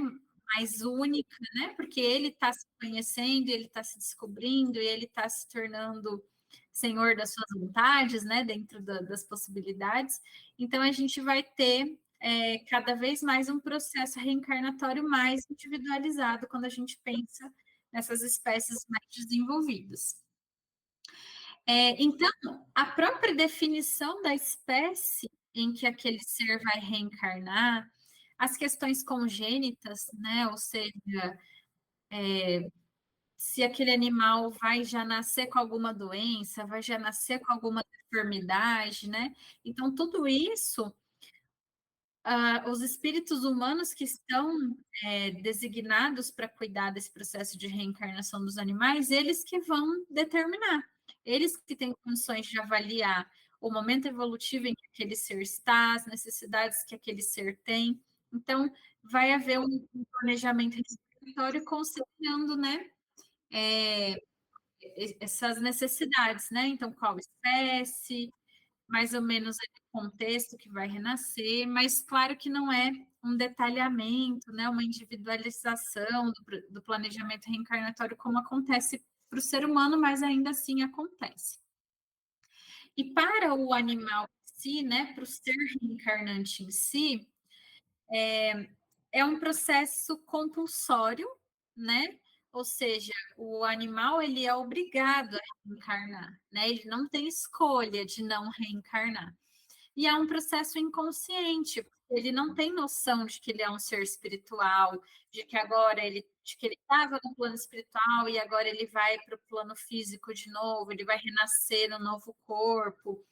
Mais única, né? Porque ele está se conhecendo, ele está se descobrindo, e ele está se tornando senhor das suas vontades, né? Dentro das possibilidades. Então, a gente vai ter cada vez mais um processo reencarnatório mais individualizado quando a gente pensa nessas espécies mais desenvolvidas. Então, a própria definição da espécie em que aquele ser vai reencarnar, as questões congênitas, né? Ou seja, se aquele animal vai já nascer com alguma doença, vai já nascer com alguma deformidade, né? Então, tudo isso os espíritos humanos que estão designados para cuidar desse processo de reencarnação dos animais, eles que vão determinar, eles que têm condições de avaliar o momento evolutivo em que aquele ser está, as necessidades que aquele ser tem. Então, vai haver um planejamento respiratório considerando, né, essas necessidades, né? Então, qual espécie, mais ou menos o contexto que vai renascer, mas claro que não é um detalhamento, né, uma individualização do planejamento reencarnatório como acontece para o ser humano, mas ainda assim acontece. E para o animal em si, né, para o ser reencarnante em si, é um processo compulsório, né? Ou seja, o animal ele é obrigado a reencarnar, né? Ele não tem escolha de não reencarnar. E é um processo inconsciente, porque ele não tem noção de que ele é um ser espiritual, de que agora de que ele estava no plano espiritual e agora ele vai para o plano físico de novo, ele vai renascer no novo corpo.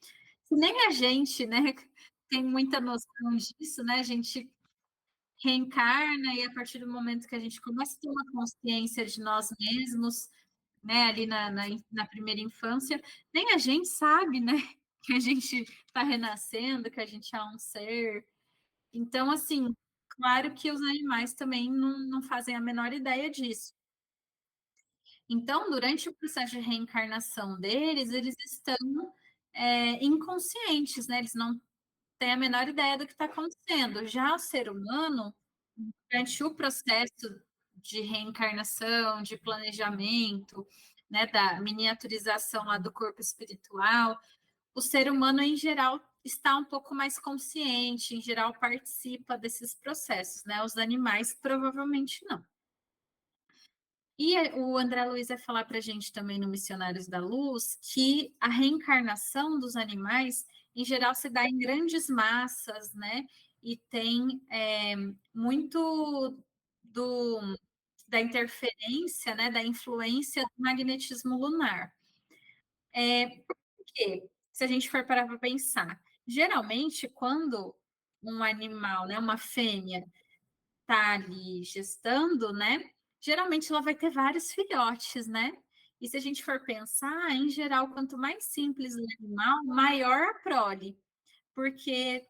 Que nem a gente, né, tem muita noção disso, né? A gente reencarna e a partir do momento que a gente começa a ter uma consciência de nós mesmos, né, ali na primeira infância, nem a gente sabe, né, que a gente está renascendo, que a gente é um ser. Então, assim, claro que os animais também não fazem a menor ideia disso. Então, durante o processo de reencarnação deles, eles estão inconscientes, né? Eles não têm a menor ideia do que está acontecendo. Já o ser humano, durante o processo de reencarnação, de planejamento, né, da miniaturização lá do corpo espiritual, o ser humano, em geral, está um pouco mais consciente, em geral, participa desses processos, né? Os animais provavelmente não. E o André Luiz vai falar para a gente também no Missionários da Luz que a reencarnação dos animais, em geral, se dá em grandes massas, né? E tem muito da interferência, né? Da influência do magnetismo lunar. Porque, se a gente for parar para pensar, geralmente, quando um animal, né, uma fêmea, está ali gestando, né? Geralmente ela vai ter vários filhotes, né? E se a gente for pensar, em geral, quanto mais simples o animal, maior a prole. Porque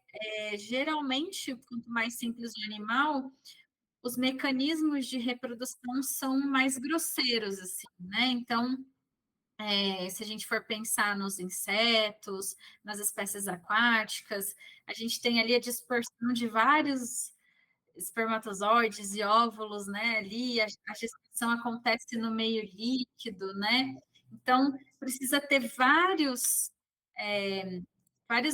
geralmente, quanto mais simples o animal, os mecanismos de reprodução são mais grosseiros, assim, né? Então, se a gente for pensar nos insetos, nas espécies aquáticas, a gente tem ali a dispersão de vários espermatozoides e óvulos, né? Ali a gestação acontece no meio líquido, né? Então precisa ter vários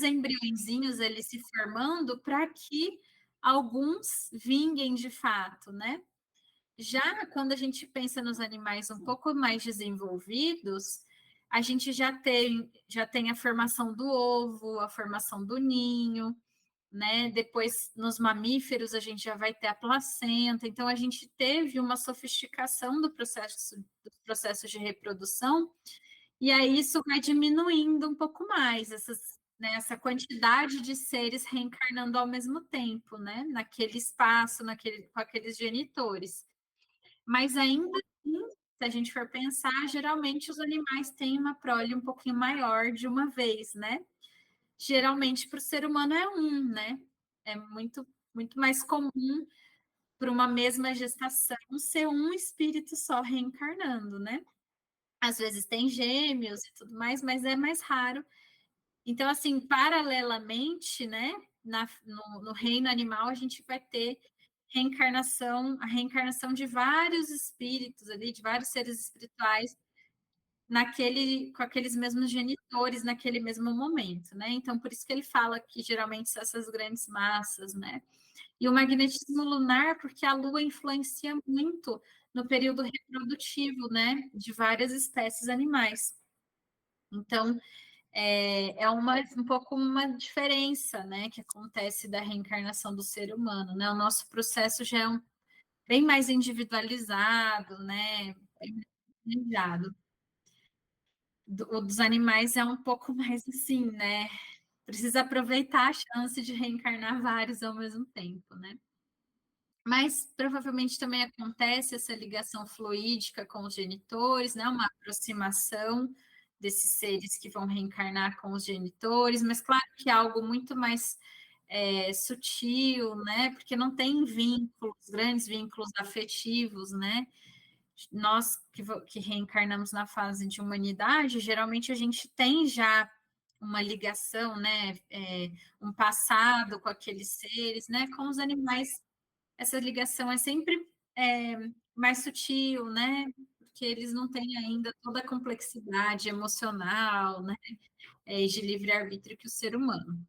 embriõezinhos ali se formando para que alguns vinguem de fato, né? Já quando a gente pensa nos animais um pouco mais desenvolvidos, a gente já tem a formação do ovo, a formação do ninho, né? Depois, nos mamíferos, a gente já vai ter a placenta. Então, a gente teve uma sofisticação dos processos de reprodução, e aí isso vai diminuindo um pouco mais, essa quantidade de seres reencarnando ao mesmo tempo, né? Naquele espaço, com aqueles genitores. Mas ainda assim, se a gente for pensar, geralmente os animais têm uma prole um pouquinho maior de uma vez, né? Geralmente para o ser humano é um, né? É muito, muito mais comum para uma mesma gestação ser um espírito só reencarnando, né? Às vezes tem gêmeos e tudo mais, mas é mais raro. Então, assim, paralelamente, né, no reino animal, a gente vai ter a reencarnação de vários espíritos ali, de vários seres espirituais com aqueles mesmos genitores naquele mesmo momento, né? Então, por isso que ele fala que geralmente são essas grandes massas, né? E o magnetismo lunar, porque a Lua influencia muito no período reprodutivo, né? De várias espécies animais. Então, um pouco uma diferença, né? Que acontece da reencarnação do ser humano, né? O nosso processo já é bem mais individualizado, né? Bem mais planejado. O dos animais é um pouco mais assim, né? Precisa aproveitar a chance de reencarnar vários ao mesmo tempo, né? Mas provavelmente também acontece essa ligação fluídica com os genitores, né? Uma aproximação desses seres que vão reencarnar com os genitores, mas claro que é algo muito mais sutil, né? Porque não tem grandes vínculos afetivos, né? Nós que reencarnamos na fase de humanidade, geralmente a gente tem já uma ligação, né? Um passado com aqueles seres, né? Com os animais essa ligação é sempre mais sutil, né? Porque eles não têm ainda toda a complexidade emocional, né? De livre-arbítrio que o ser humano.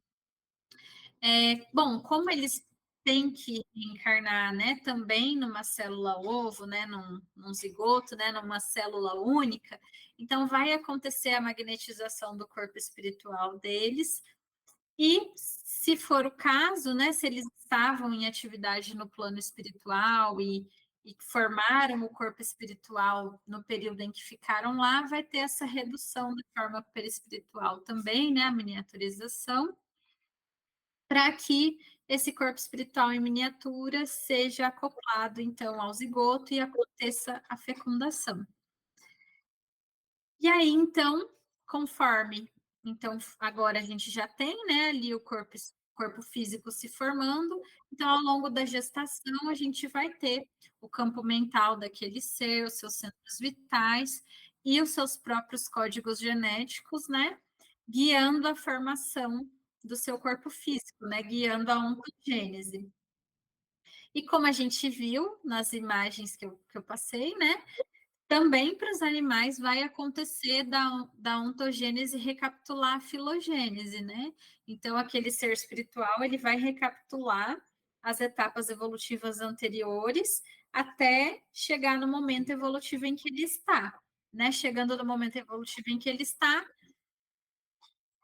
Bom, como eles tem que reencarnar, né, também numa célula ovo, né, num zigoto, né, numa célula única. Então, vai acontecer a magnetização do corpo espiritual deles, e, se for o caso, né, se eles estavam em atividade no plano espiritual e formaram o corpo espiritual no período em que ficaram lá, vai ter essa redução da forma perispiritual também, né, a miniaturização, para que esse corpo espiritual em miniatura seja acoplado, então, ao zigoto e aconteça a fecundação. E aí, então, conforme, então, agora a gente já tem, né, ali o corpo físico se formando, então, ao longo da gestação, a gente vai ter o campo mental daquele ser, os seus centros vitais e os seus próprios códigos genéticos, né, guiando a formação do seu corpo físico, né, guiando a ontogênese. E como a gente viu nas imagens que eu passei, né, também para os animais vai acontecer da ontogênese recapitular a filogênese, né? Então, aquele ser espiritual, ele vai recapitular as etapas evolutivas anteriores até chegar no momento evolutivo em que ele está, né? Chegando no momento evolutivo em que ele está,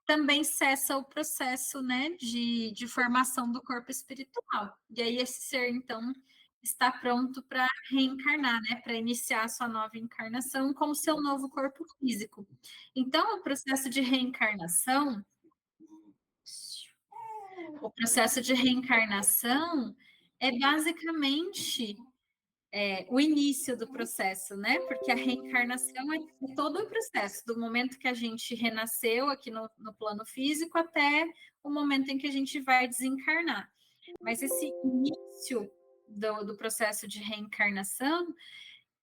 também cessa o processo, né, de formação do corpo espiritual. E aí esse ser, então, está pronto para reencarnar, né, para iniciar a sua nova encarnação com o seu novo corpo físico. Então, o processo de reencarnação é basicamente o início do processo, né? Porque a reencarnação é todo o processo, do momento que a gente renasceu aqui no plano físico até o momento em que a gente vai desencarnar. Mas esse início do processo de reencarnação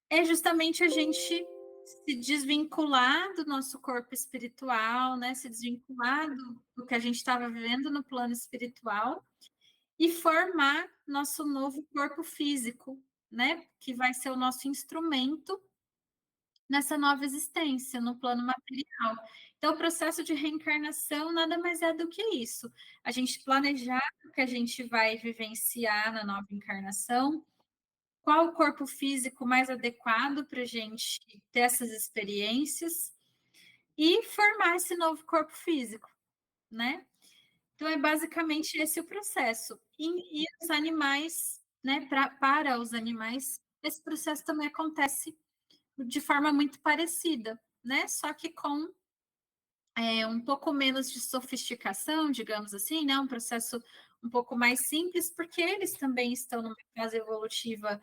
é justamente a gente se desvincular do nosso corpo espiritual, né? Se desvincular do que a gente estava vivendo no plano espiritual e formar nosso novo corpo físico, né? Que vai ser o nosso instrumento nessa nova existência, no plano material. Então, o processo de reencarnação nada mais é do que isso. A gente planejar o que a gente vai vivenciar na nova encarnação, qual o corpo físico mais adequado para a gente ter essas experiências e formar esse novo corpo físico, né? Então, é basicamente esse o processo. E os animais, né, para os animais, esse processo também acontece de forma muito parecida, né? Só que com um pouco menos de sofisticação, digamos assim, né? Um processo um pouco mais simples, porque eles também estão numa fase evolutiva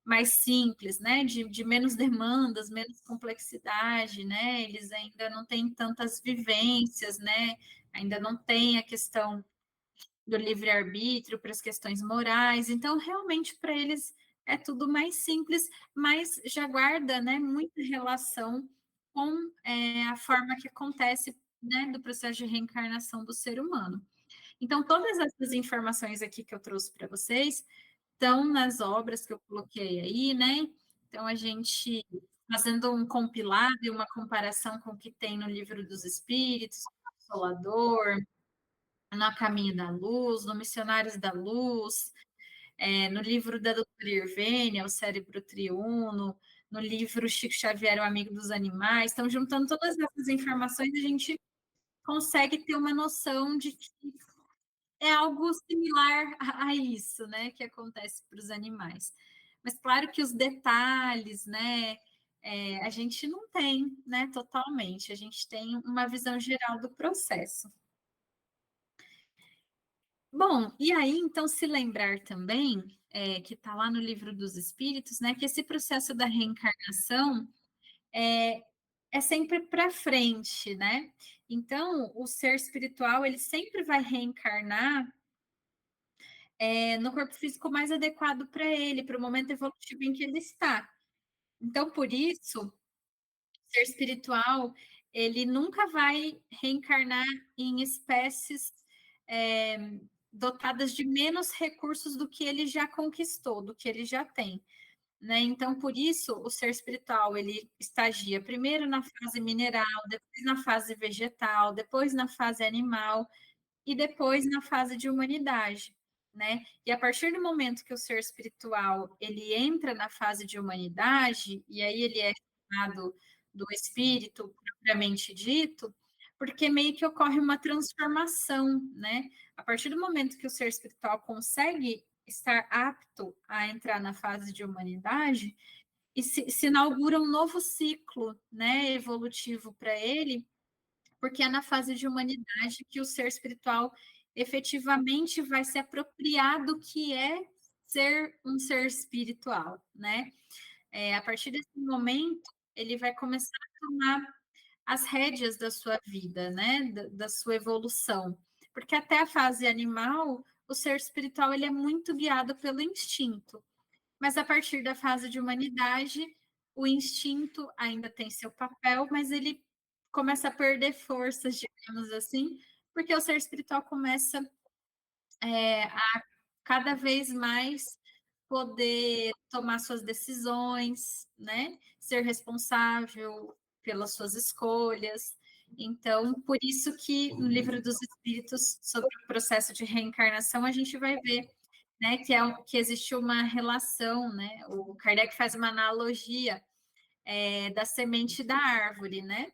mais simples, né? De menos demandas, menos complexidade, né? Eles ainda não têm tantas vivências, né? Ainda não tem a questão do livre-arbítrio para as questões morais. Então, realmente, para eles é tudo mais simples, mas já guarda, né, muita relação com a forma que acontece, né, do processo de reencarnação do ser humano. Então, todas essas informações aqui que eu trouxe para vocês estão nas obras que eu coloquei aí, né? Então, a gente fazendo um compilado e uma comparação com o que tem no Livro dos Espíritos, Consolador, no A Caminho da Luz, no Missionários da Luz, no livro da doutora Irvênia, O Cérebro Triuno, no livro Chico Xavier, O Amigo dos Animais. Então, juntando todas essas informações, a gente consegue ter uma noção de que é algo similar a isso, né, que acontece para os animais. Mas claro que os detalhes, né, a gente não tem, né, totalmente. A gente tem uma visão geral do processo. Bom, e aí, então, se lembrar também, que está lá no Livro dos Espíritos, né, que esse processo da reencarnação é sempre para frente, né? Então, o ser espiritual, ele sempre vai reencarnar no corpo físico mais adequado para ele, para o momento evolutivo em que ele está. Então, por isso, o ser espiritual, ele nunca vai reencarnar em espécies dotadas de menos recursos do que ele já conquistou, do que ele já tem, né? Então, por isso, o ser espiritual, ele estagia primeiro na fase mineral, depois na fase vegetal, depois na fase animal e depois na fase de humanidade. né? E a partir do momento que o ser espiritual ele entra na fase de humanidade, e aí ele é chamado do espírito propriamente dito, porque meio que ocorre uma transformação, né? A partir do momento que o ser espiritual consegue estar apto a entrar na fase de humanidade, e se inaugura um novo ciclo, né, evolutivo para ele, porque é na fase de humanidade que o ser espiritual efetivamente vai se apropriar do que é ser um ser espiritual, né? A partir desse momento, ele vai começar a tomar as rédeas da sua vida, né? Da sua evolução. Porque até a fase animal, o ser espiritual ele é muito guiado pelo instinto. Mas a partir da fase de humanidade, o instinto ainda tem seu papel, mas ele começa a perder forças, digamos assim, porque o ser espiritual começa a cada vez mais poder tomar suas decisões, né? Ser responsável pelas suas escolhas. Então, por isso que no livro dos Espíritos, sobre o processo de reencarnação, a gente vai ver, né, que existe uma relação, né? O Kardec faz uma analogia da semente da árvore, né?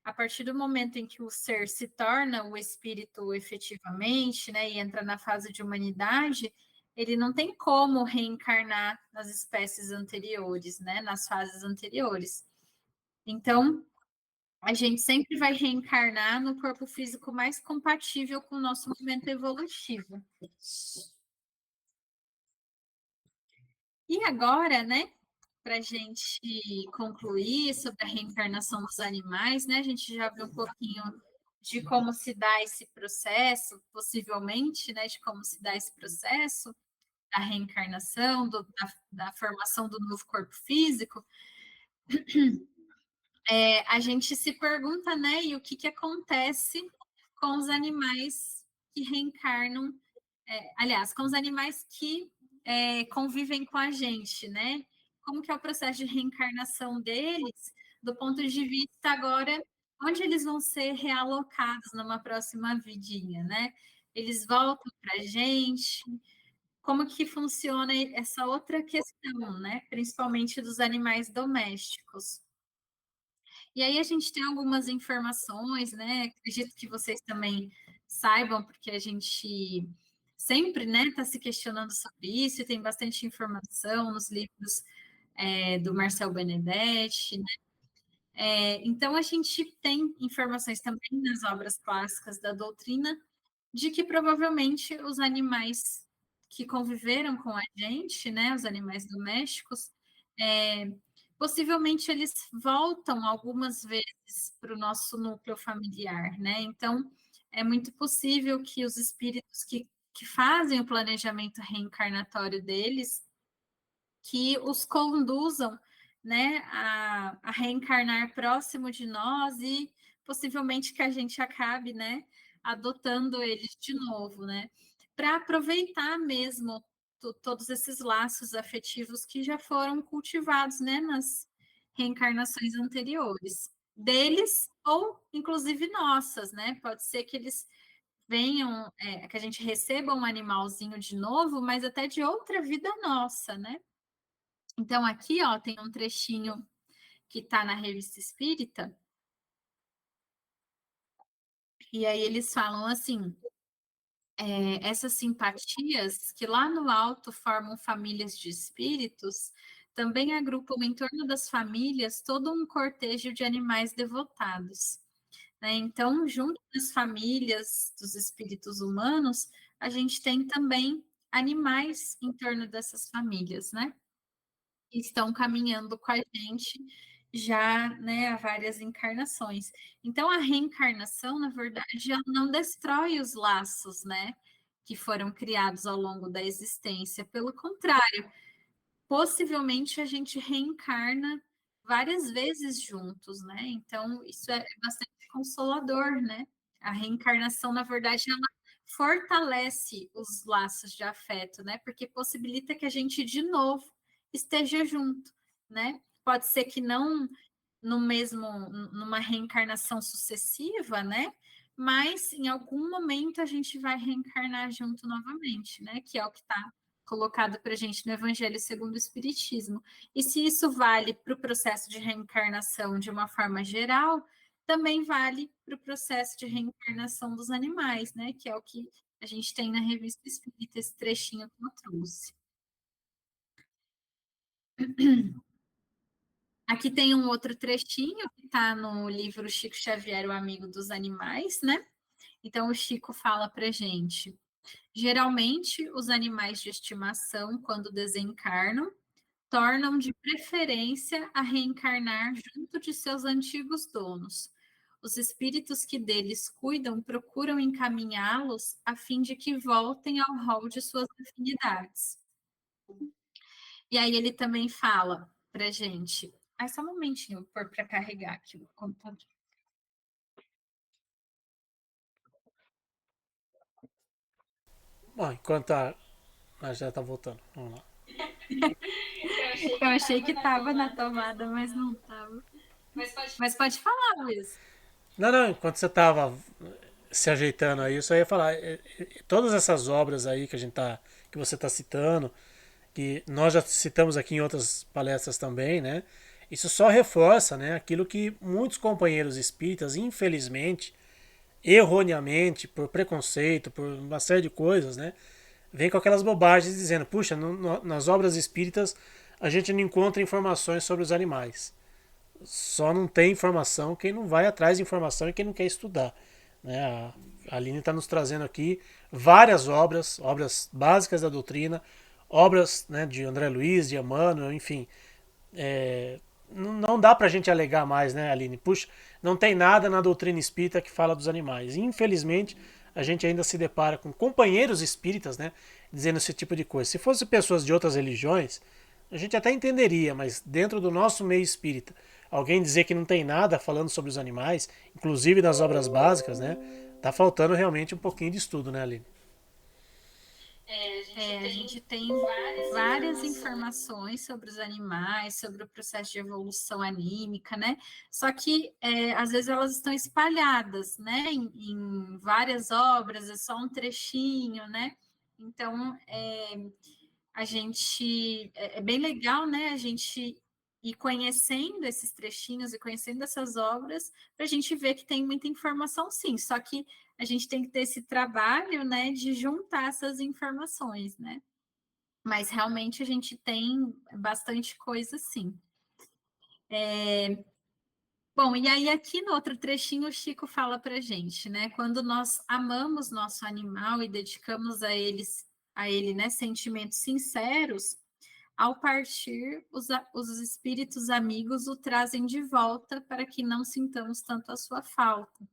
A partir do momento em que o ser se torna o espírito efetivamente, né, e entra na fase de humanidade, ele não tem como reencarnar nas espécies anteriores, né, nas fases anteriores. Então, a gente sempre vai reencarnar no corpo físico mais compatível com o nosso momento evolutivo. E agora, né, para a gente concluir sobre a reencarnação dos animais, né? A gente já viu um pouquinho de como se dá esse processo, possivelmente, né? De como se dá esse processo da reencarnação, da formação do novo corpo físico. A gente se pergunta, né? E o que acontece com os animais que reencarnam, aliás, com os animais que convivem com a gente, né? Como que é o processo de reencarnação deles, do ponto de vista agora, onde eles vão ser realocados numa próxima vidinha, né? Eles voltam para a gente, como que funciona essa outra questão, né? Principalmente dos animais domésticos. E aí a gente tem algumas informações, né? Acredito que vocês também saibam, porque a gente sempre, né, está se questionando sobre isso, e tem bastante informação nos livros do Marcel Benedetti, né? Então a gente tem informações também nas obras clássicas da doutrina de que provavelmente os animais que conviveram com a gente, né, os animais domésticos, possivelmente eles voltam algumas vezes para o nosso núcleo familiar, né? Então, é muito possível que os espíritos que fazem o planejamento reencarnatório deles, que os conduzam, né, a reencarnar próximo de nós e possivelmente que a gente acabe, né, adotando eles de novo, né, para aproveitar mesmo todos esses laços afetivos que já foram cultivados, né, nas reencarnações anteriores, deles ou inclusive nossas, né? Pode ser que eles venham, que a gente receba um animalzinho de novo, mas até de outra vida nossa, né? Então, aqui, ó, tem um trechinho que está na Revista Espírita, e aí eles falam assim: essas simpatias que lá no alto formam famílias de espíritos, também agrupam em torno das famílias todo um cortejo de animais devotados, né? Então, junto das famílias dos espíritos humanos, a gente tem também animais em torno dessas famílias, né? Estão caminhando com a gente já, né, há várias encarnações. Então, a reencarnação, na verdade, ela não destrói os laços, né, que foram criados ao longo da existência. Pelo contrário, possivelmente a gente reencarna várias vezes juntos, né? Então, isso é bastante consolador, né? A reencarnação, na verdade, ela fortalece os laços de afeto, né? Porque possibilita que a gente de novo esteja junto, né? Pode ser que não no mesmo numa reencarnação sucessiva, né? mas em algum momento a gente vai reencarnar junto novamente, né? Que é o que está colocado para a gente no Evangelho segundo o Espiritismo. E se isso vale para o processo de reencarnação de uma forma geral, também vale para o processo de reencarnação dos animais, né? Que é o que a gente tem na Revista Espírita, esse trechinho que eu trouxe. Aqui tem um outro trechinho que está no livro Chico Xavier, o Amigo dos Animais, né? Então, o Chico fala para gente: geralmente, os animais de estimação, quando desencarnam, tornam de preferência a reencarnar junto de seus antigos donos. Os espíritos que deles cuidam procuram encaminhá-los a fim de que voltem ao rol de suas afinidades. E aí ele também fala para gente. Só um momentinho, para carregar aqui o computador. Bom, já está voltando. Vamos lá. Eu achei que estava na tomada, mas não estava. Mas pode falar, Luiz. Não, enquanto você estava se ajeitando aí, eu só ia falar, todas essas obras aí que você está citando, que nós já citamos aqui em outras palestras também, né? Isso só reforça, né, aquilo que muitos companheiros espíritas, infelizmente, erroneamente, por preconceito, por uma série de coisas, né, vem com aquelas bobagens dizendo, puxa, nas obras espíritas a gente não encontra informações sobre os animais. Só não tem informação quem não vai atrás de informação e quem não quer estudar. Né? A Aline está nos trazendo aqui várias obras básicas da doutrina, obras, né, de André Luiz, de Emmanuel, enfim. Não dá para a gente alegar mais, né, Aline? Puxa, não tem nada na doutrina espírita que fala dos animais. Infelizmente, a gente ainda se depara com companheiros espíritas, né, dizendo esse tipo de coisa. Se fossem pessoas de outras religiões, a gente até entenderia, mas dentro do nosso meio espírita, alguém dizer que não tem nada falando sobre os animais, inclusive nas obras básicas, né, tá faltando realmente um pouquinho de estudo, né, Aline? A gente tem várias informações sobre os animais, sobre o processo de evolução anímica, né? Só que às vezes elas estão espalhadas, né? Em várias obras, é só um trechinho, né? Então a gente é bem legal, né? A gente ir conhecendo esses trechinhos e conhecendo essas obras para a gente ver que tem muita informação, sim. Só que a gente tem que ter esse trabalho, né, de juntar essas informações, né? Mas realmente a gente tem bastante coisa, sim. Bom, e aí aqui no outro trechinho o Chico fala para gente, né? Quando nós amamos nosso animal e dedicamos a ele, né, sentimentos sinceros, ao partir, os espíritos amigos o trazem de volta para que não sintamos tanto a sua falta.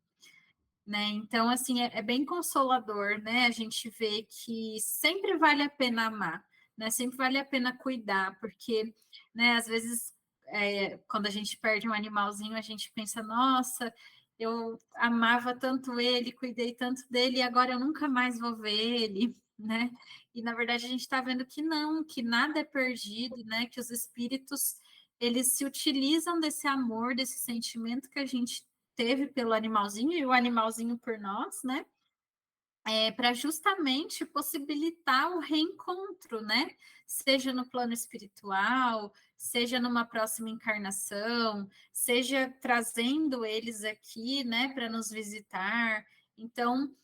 Né? Então, assim, é bem consolador, né? A gente vê que sempre vale a pena amar, né? Sempre vale a pena cuidar, porque, né, às vezes, quando a gente perde um animalzinho, a gente pensa, nossa, eu amava tanto ele, cuidei tanto dele, e agora eu nunca mais vou ver ele, né? E, na verdade, a gente está vendo que não, que nada é perdido, né? Que os espíritos, eles se utilizam desse amor, desse sentimento que a gente teve pelo animalzinho e o animalzinho por nós, né? Para justamente possibilitar o reencontro, né? Seja no plano espiritual, seja numa próxima encarnação, seja trazendo eles aqui, né, para nos visitar. Então,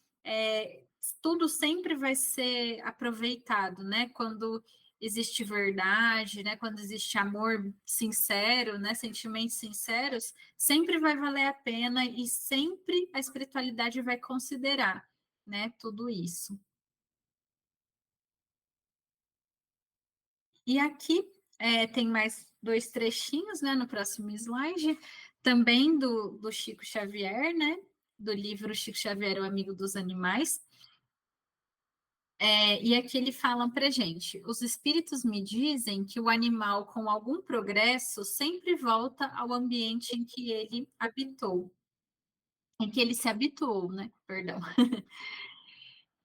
tudo sempre vai ser aproveitado, né? Quando existe verdade, né? Quando existe amor sincero, né? Sentimentos sinceros, sempre vai valer a pena e sempre a espiritualidade vai considerar, né, tudo isso. E aqui tem mais dois trechinhos, né, no próximo slide, também do Chico Xavier, né, do livro Chico Xavier, o Amigo dos Animais. E aqui ele fala para gente: os espíritos me dizem que o animal com algum progresso sempre volta ao ambiente em que ele habitou, em que ele se habituou, né? Perdão.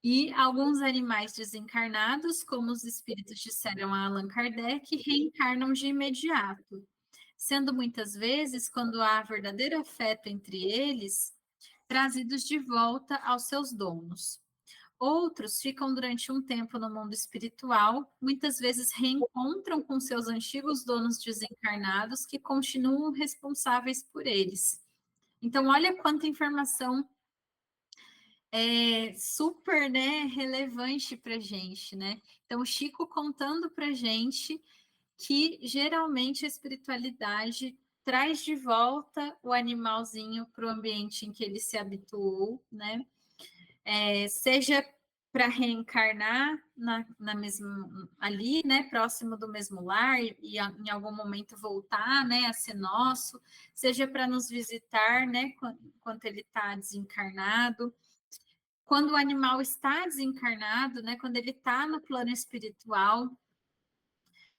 E alguns animais desencarnados, como os espíritos disseram a Allan Kardec, reencarnam de imediato, sendo muitas vezes, quando há verdadeiro afeto entre eles, trazidos de volta aos seus donos. Outros ficam durante um tempo no mundo espiritual, muitas vezes reencontram com seus antigos donos desencarnados que continuam responsáveis por eles. Então, olha quanta informação super, né, relevante para a gente, né? Então, o Chico contando para a gente que geralmente a espiritualidade traz de volta o animalzinho para o ambiente em que ele se habituou, né? Seja para reencarnar na mesma, ali, né, próximo do mesmo lar, e em algum momento voltar, né, a ser nosso, seja para nos visitar, né, enquanto ele está desencarnado. Quando o animal está desencarnado, né, quando ele está no plano espiritual,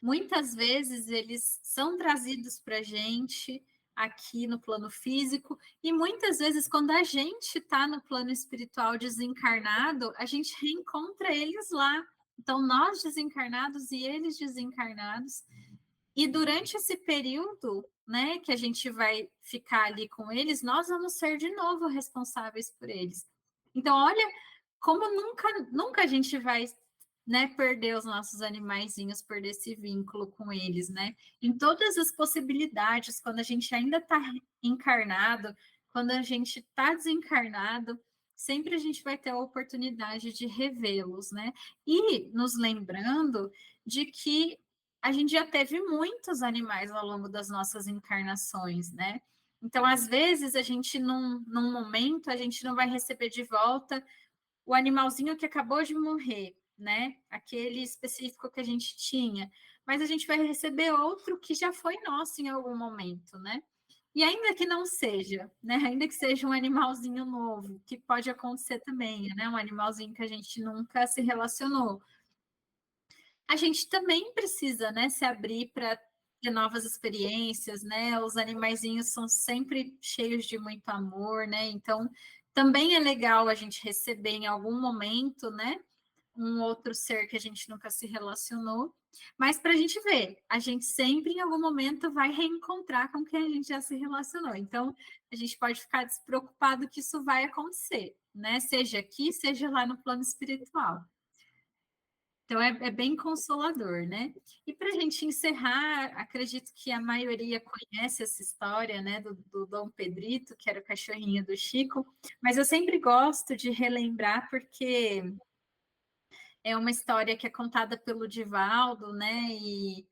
muitas vezes eles são trazidos para a gente aqui no plano físico, e muitas vezes, quando a gente está no plano espiritual desencarnado, a gente reencontra eles lá. Então, nós desencarnados e eles desencarnados. E durante esse período, né, que a gente vai ficar ali com eles, nós vamos ser de novo responsáveis por eles. Então, olha como nunca a gente vai, né, perder os nossos animaizinhos, perder esse vínculo com eles, né? Em todas as possibilidades, quando a gente ainda está encarnado, quando a gente está desencarnado, sempre a gente vai ter a oportunidade de revê-los, né? E nos lembrando de que a gente já teve muitos animais ao longo das nossas encarnações, né? Então, às vezes, a gente, num momento, a gente não vai receber de volta o animalzinho que acabou de morrer, né? Aquele específico que a gente tinha, mas a gente vai receber outro que já foi nosso em algum momento, né? E ainda que não seja, né? Ainda que seja um animalzinho novo, que pode acontecer também, né? Um animalzinho que a gente nunca se relacionou. A gente também precisa, né, se abrir para ter novas experiências, né? Os animaizinhos são sempre cheios de muito amor, né? Então, também é legal a gente receber em algum momento, né? Um outro ser que a gente nunca se relacionou, mas para a gente ver, a gente sempre em algum momento vai reencontrar com quem a gente já se relacionou. Então, a gente pode ficar despreocupado que isso vai acontecer, né? Seja aqui, seja lá no plano espiritual. Então, é bem consolador, né? E para a gente encerrar, acredito que a maioria conhece essa história, né, do Dom Pedrito, que era o cachorrinho do Chico, mas eu sempre gosto de relembrar porque é uma história que é contada pelo Divaldo, né, e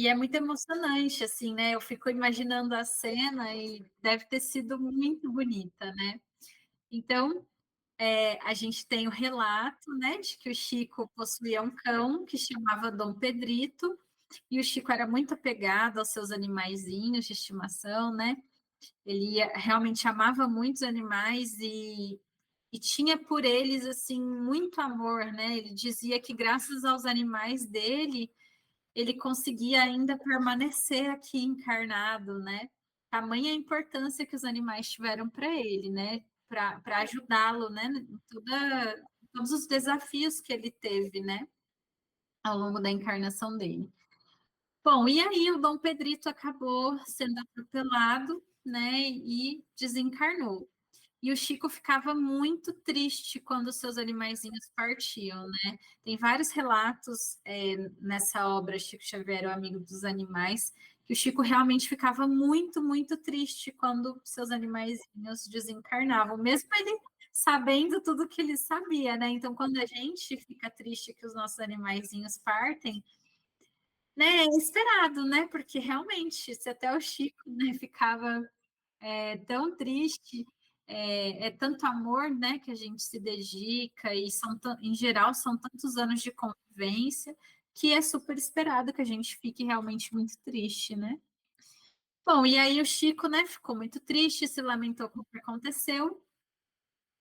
é muito emocionante, assim, né? Eu fico imaginando a cena e deve ter sido muito bonita, né? Então, a gente tem o relato, né, de que o Chico possuía um cão que chamava Dom Pedrito, e o Chico era muito apegado aos seus animaizinhos de estimação, né? Ele realmente amava muitos animais e tinha por eles, assim, muito amor, né? Ele dizia que graças aos animais dele, ele conseguia ainda permanecer aqui encarnado, né? Tamanha a importância que os animais tiveram para ele, né? Para ajudá-lo, né? Em todos os desafios que ele teve, né? Ao longo da encarnação dele. Bom, e aí o Dom Pedrito acabou sendo atropelado, né? E desencarnou. E o Chico ficava muito triste quando os seus animaizinhos partiam, né? Tem vários relatos nessa obra, Chico Xavier, o Amigo dos Animais, que o Chico realmente ficava muito, muito triste quando seus animaizinhos desencarnavam, mesmo ele sabendo tudo que ele sabia, né? Então, quando a gente fica triste que os nossos animaizinhos partem, né, é esperado, né? Porque realmente, se até o Chico, né, ficava tão triste, tanto amor, né, que a gente se dedica, e em geral são tantos anos de convivência, que é super esperado que a gente fique realmente muito triste, né? Bom, e aí o Chico, né, ficou muito triste, se lamentou com o que aconteceu,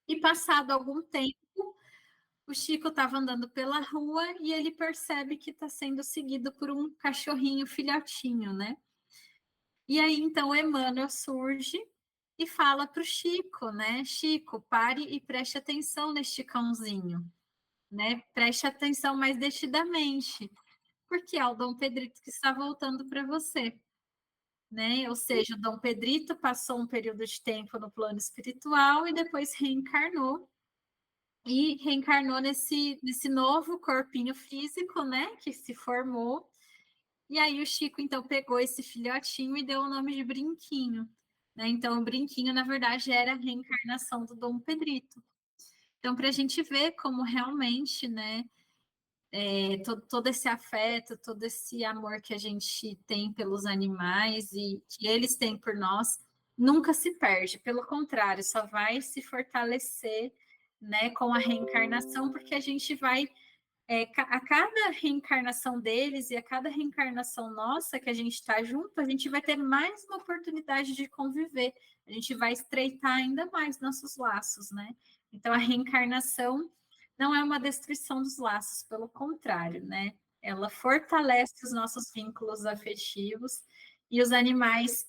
e passado algum tempo, o Chico estava andando pela rua e ele percebe que está sendo seguido por um cachorrinho filhotinho, né? E aí, então, o Emmanuel surge e fala para o Chico, né? Chico, pare e preste atenção neste cãozinho, né? Preste atenção mais detidamente, porque é o Dom Pedrito que está voltando para você. né? Ou seja, o Dom Pedrito passou um período de tempo no plano espiritual e depois reencarnou. E reencarnou nesse novo corpinho físico, né? Que se formou. E aí o Chico, então, pegou esse filhotinho e deu o nome de Brinquinho. Né? Então, o Brinquinho, na verdade, era a reencarnação do Dom Pedrito. Então, para a gente ver como realmente, né, todo esse afeto, todo esse amor que a gente tem pelos animais e que eles têm por nós, nunca se perde. Pelo contrário, só vai se fortalecer, né, com a reencarnação, porque a gente vai a cada reencarnação deles e a cada reencarnação nossa que a gente está junto, a gente vai ter mais uma oportunidade de conviver, a gente vai estreitar ainda mais nossos laços, né? Então, a reencarnação não é uma destruição dos laços, pelo contrário, né? Ela fortalece os nossos vínculos afetivos e os animais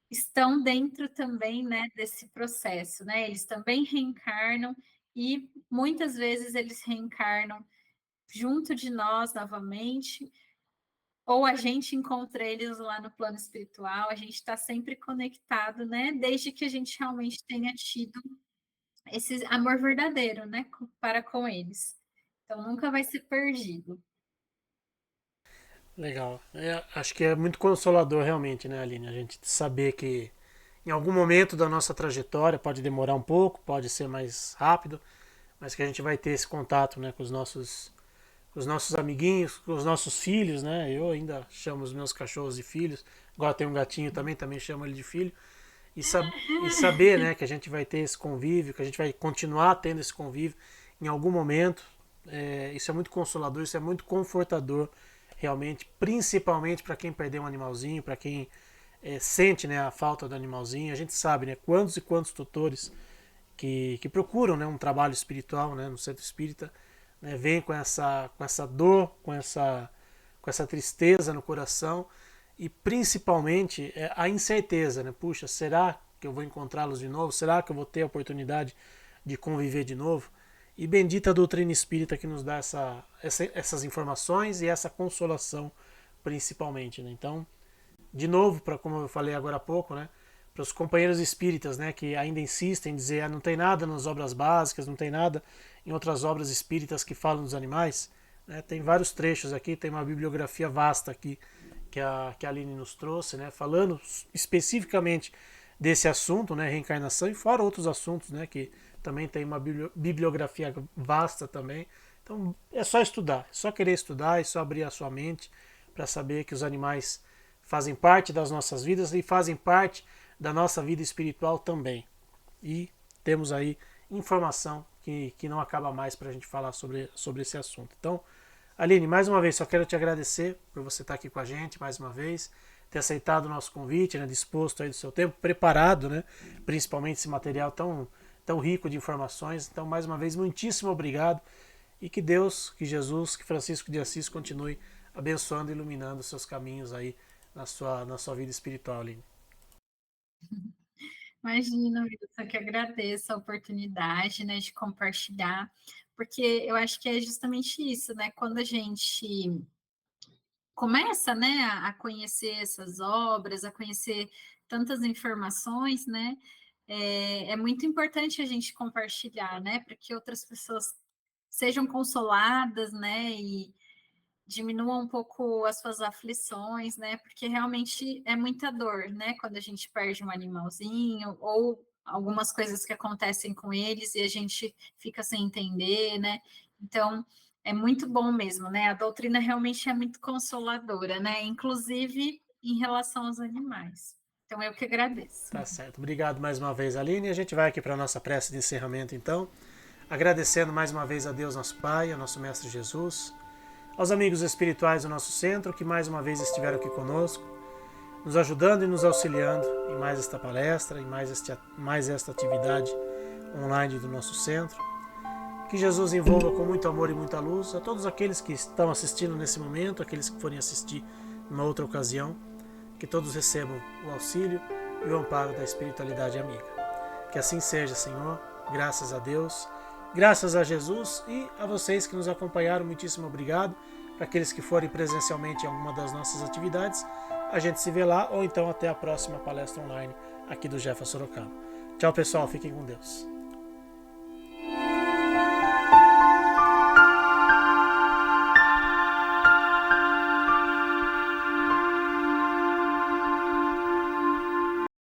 estão dentro também, né, desse processo, né? Eles também reencarnam e muitas vezes eles reencarnam junto de nós novamente, ou a gente encontra eles lá no plano espiritual, a gente está sempre conectado, né? Desde que a gente realmente tenha tido esse amor verdadeiro, né? Para com eles. Então nunca vai ser perdido. Legal. Acho que é muito consolador realmente, né, Aline? A gente saber que em algum momento da nossa trajetória, pode demorar um pouco, pode ser mais rápido, mas que a gente vai ter esse contato, né, com os nossos amiguinhos, com os nossos filhos, né? Eu ainda chamo os meus cachorros de filhos. Agora tem um gatinho também chamo ele de filho. E, e saber, né, que a gente vai ter esse convívio, que a gente vai continuar tendo esse convívio em algum momento. Isso é muito consolador, isso é muito confortador, realmente, principalmente para quem perdeu um animalzinho, para quem sente, né, a falta do animalzinho. A gente sabe, né, quantos e quantos tutores que procuram, né, um trabalho espiritual, né, no centro espírita, né, vêm com essa dor, com essa tristeza no coração e principalmente a incerteza, né? Puxa, será que eu vou encontrá-los de novo? Será que eu vou ter a oportunidade de conviver de novo? E bendita a doutrina espírita que nos dá essas informações e essa consolação principalmente, né? Então, de novo, para como eu falei agora há pouco, né, para os companheiros espíritas, né, que ainda insistem em dizer não tem nada nas obras básicas, não tem nada em outras obras espíritas que falam dos animais, né, tem vários trechos aqui, tem uma bibliografia vasta aqui que a Aline nos trouxe, né, falando especificamente desse assunto, né, reencarnação, e fora outros assuntos, né, que também tem uma bibliografia vasta também. Então é só estudar, é só querer estudar, é só abrir a sua mente para saber que os animais fazem parte das nossas vidas e fazem parte da nossa vida espiritual também. E temos aí informação que não acaba mais para a gente falar sobre esse assunto. Então, Aline, mais uma vez, só quero te agradecer por você estar aqui com a gente, mais uma vez, ter aceitado o nosso convite, né, disposto aí do seu tempo, preparado, né, principalmente esse material tão rico de informações. Então, mais uma vez, muitíssimo obrigado e que Deus, que Jesus, que Francisco de Assis continue abençoando e iluminando os seus caminhos aí na sua vida espiritual, Aline. Imagina, eu só que agradeço a oportunidade, né, de compartilhar, porque eu acho que é justamente isso, né? Quando a gente começa, né, a conhecer essas obras, a conhecer tantas informações, né? É muito importante a gente compartilhar, né, para que outras pessoas sejam consoladas, né, e diminuam um pouco as suas aflições, né? Porque realmente é muita dor, né? Quando a gente perde um animalzinho ou algumas coisas que acontecem com eles e a gente fica sem entender, né? Então, é muito bom mesmo, né? A doutrina realmente é muito consoladora, né? Inclusive em relação aos animais. Então, eu que agradeço. Tá certo. Obrigado mais uma vez, Aline. A gente vai aqui para a nossa prece de encerramento, então. Agradecendo mais uma vez a Deus, nosso Pai, ao nosso Mestre Jesus, aos amigos espirituais do nosso centro que mais uma vez estiveram aqui conosco, nos ajudando e nos auxiliando em mais esta palestra, em mais esta atividade online do nosso centro. Que Jesus envolva com muito amor e muita luz a todos aqueles que estão assistindo nesse momento, aqueles que forem assistir numa outra ocasião, que todos recebam o auxílio e o amparo da espiritualidade amiga. Que assim seja, Senhor, graças a Deus, graças a Jesus e a vocês que nos acompanharam, muitíssimo obrigado. Para aqueles que forem presencialmente em alguma das nossas atividades, a gente se vê lá, ou então até a próxima palestra online aqui do Jefa Sorocaba. Tchau, pessoal. Fiquem com Deus.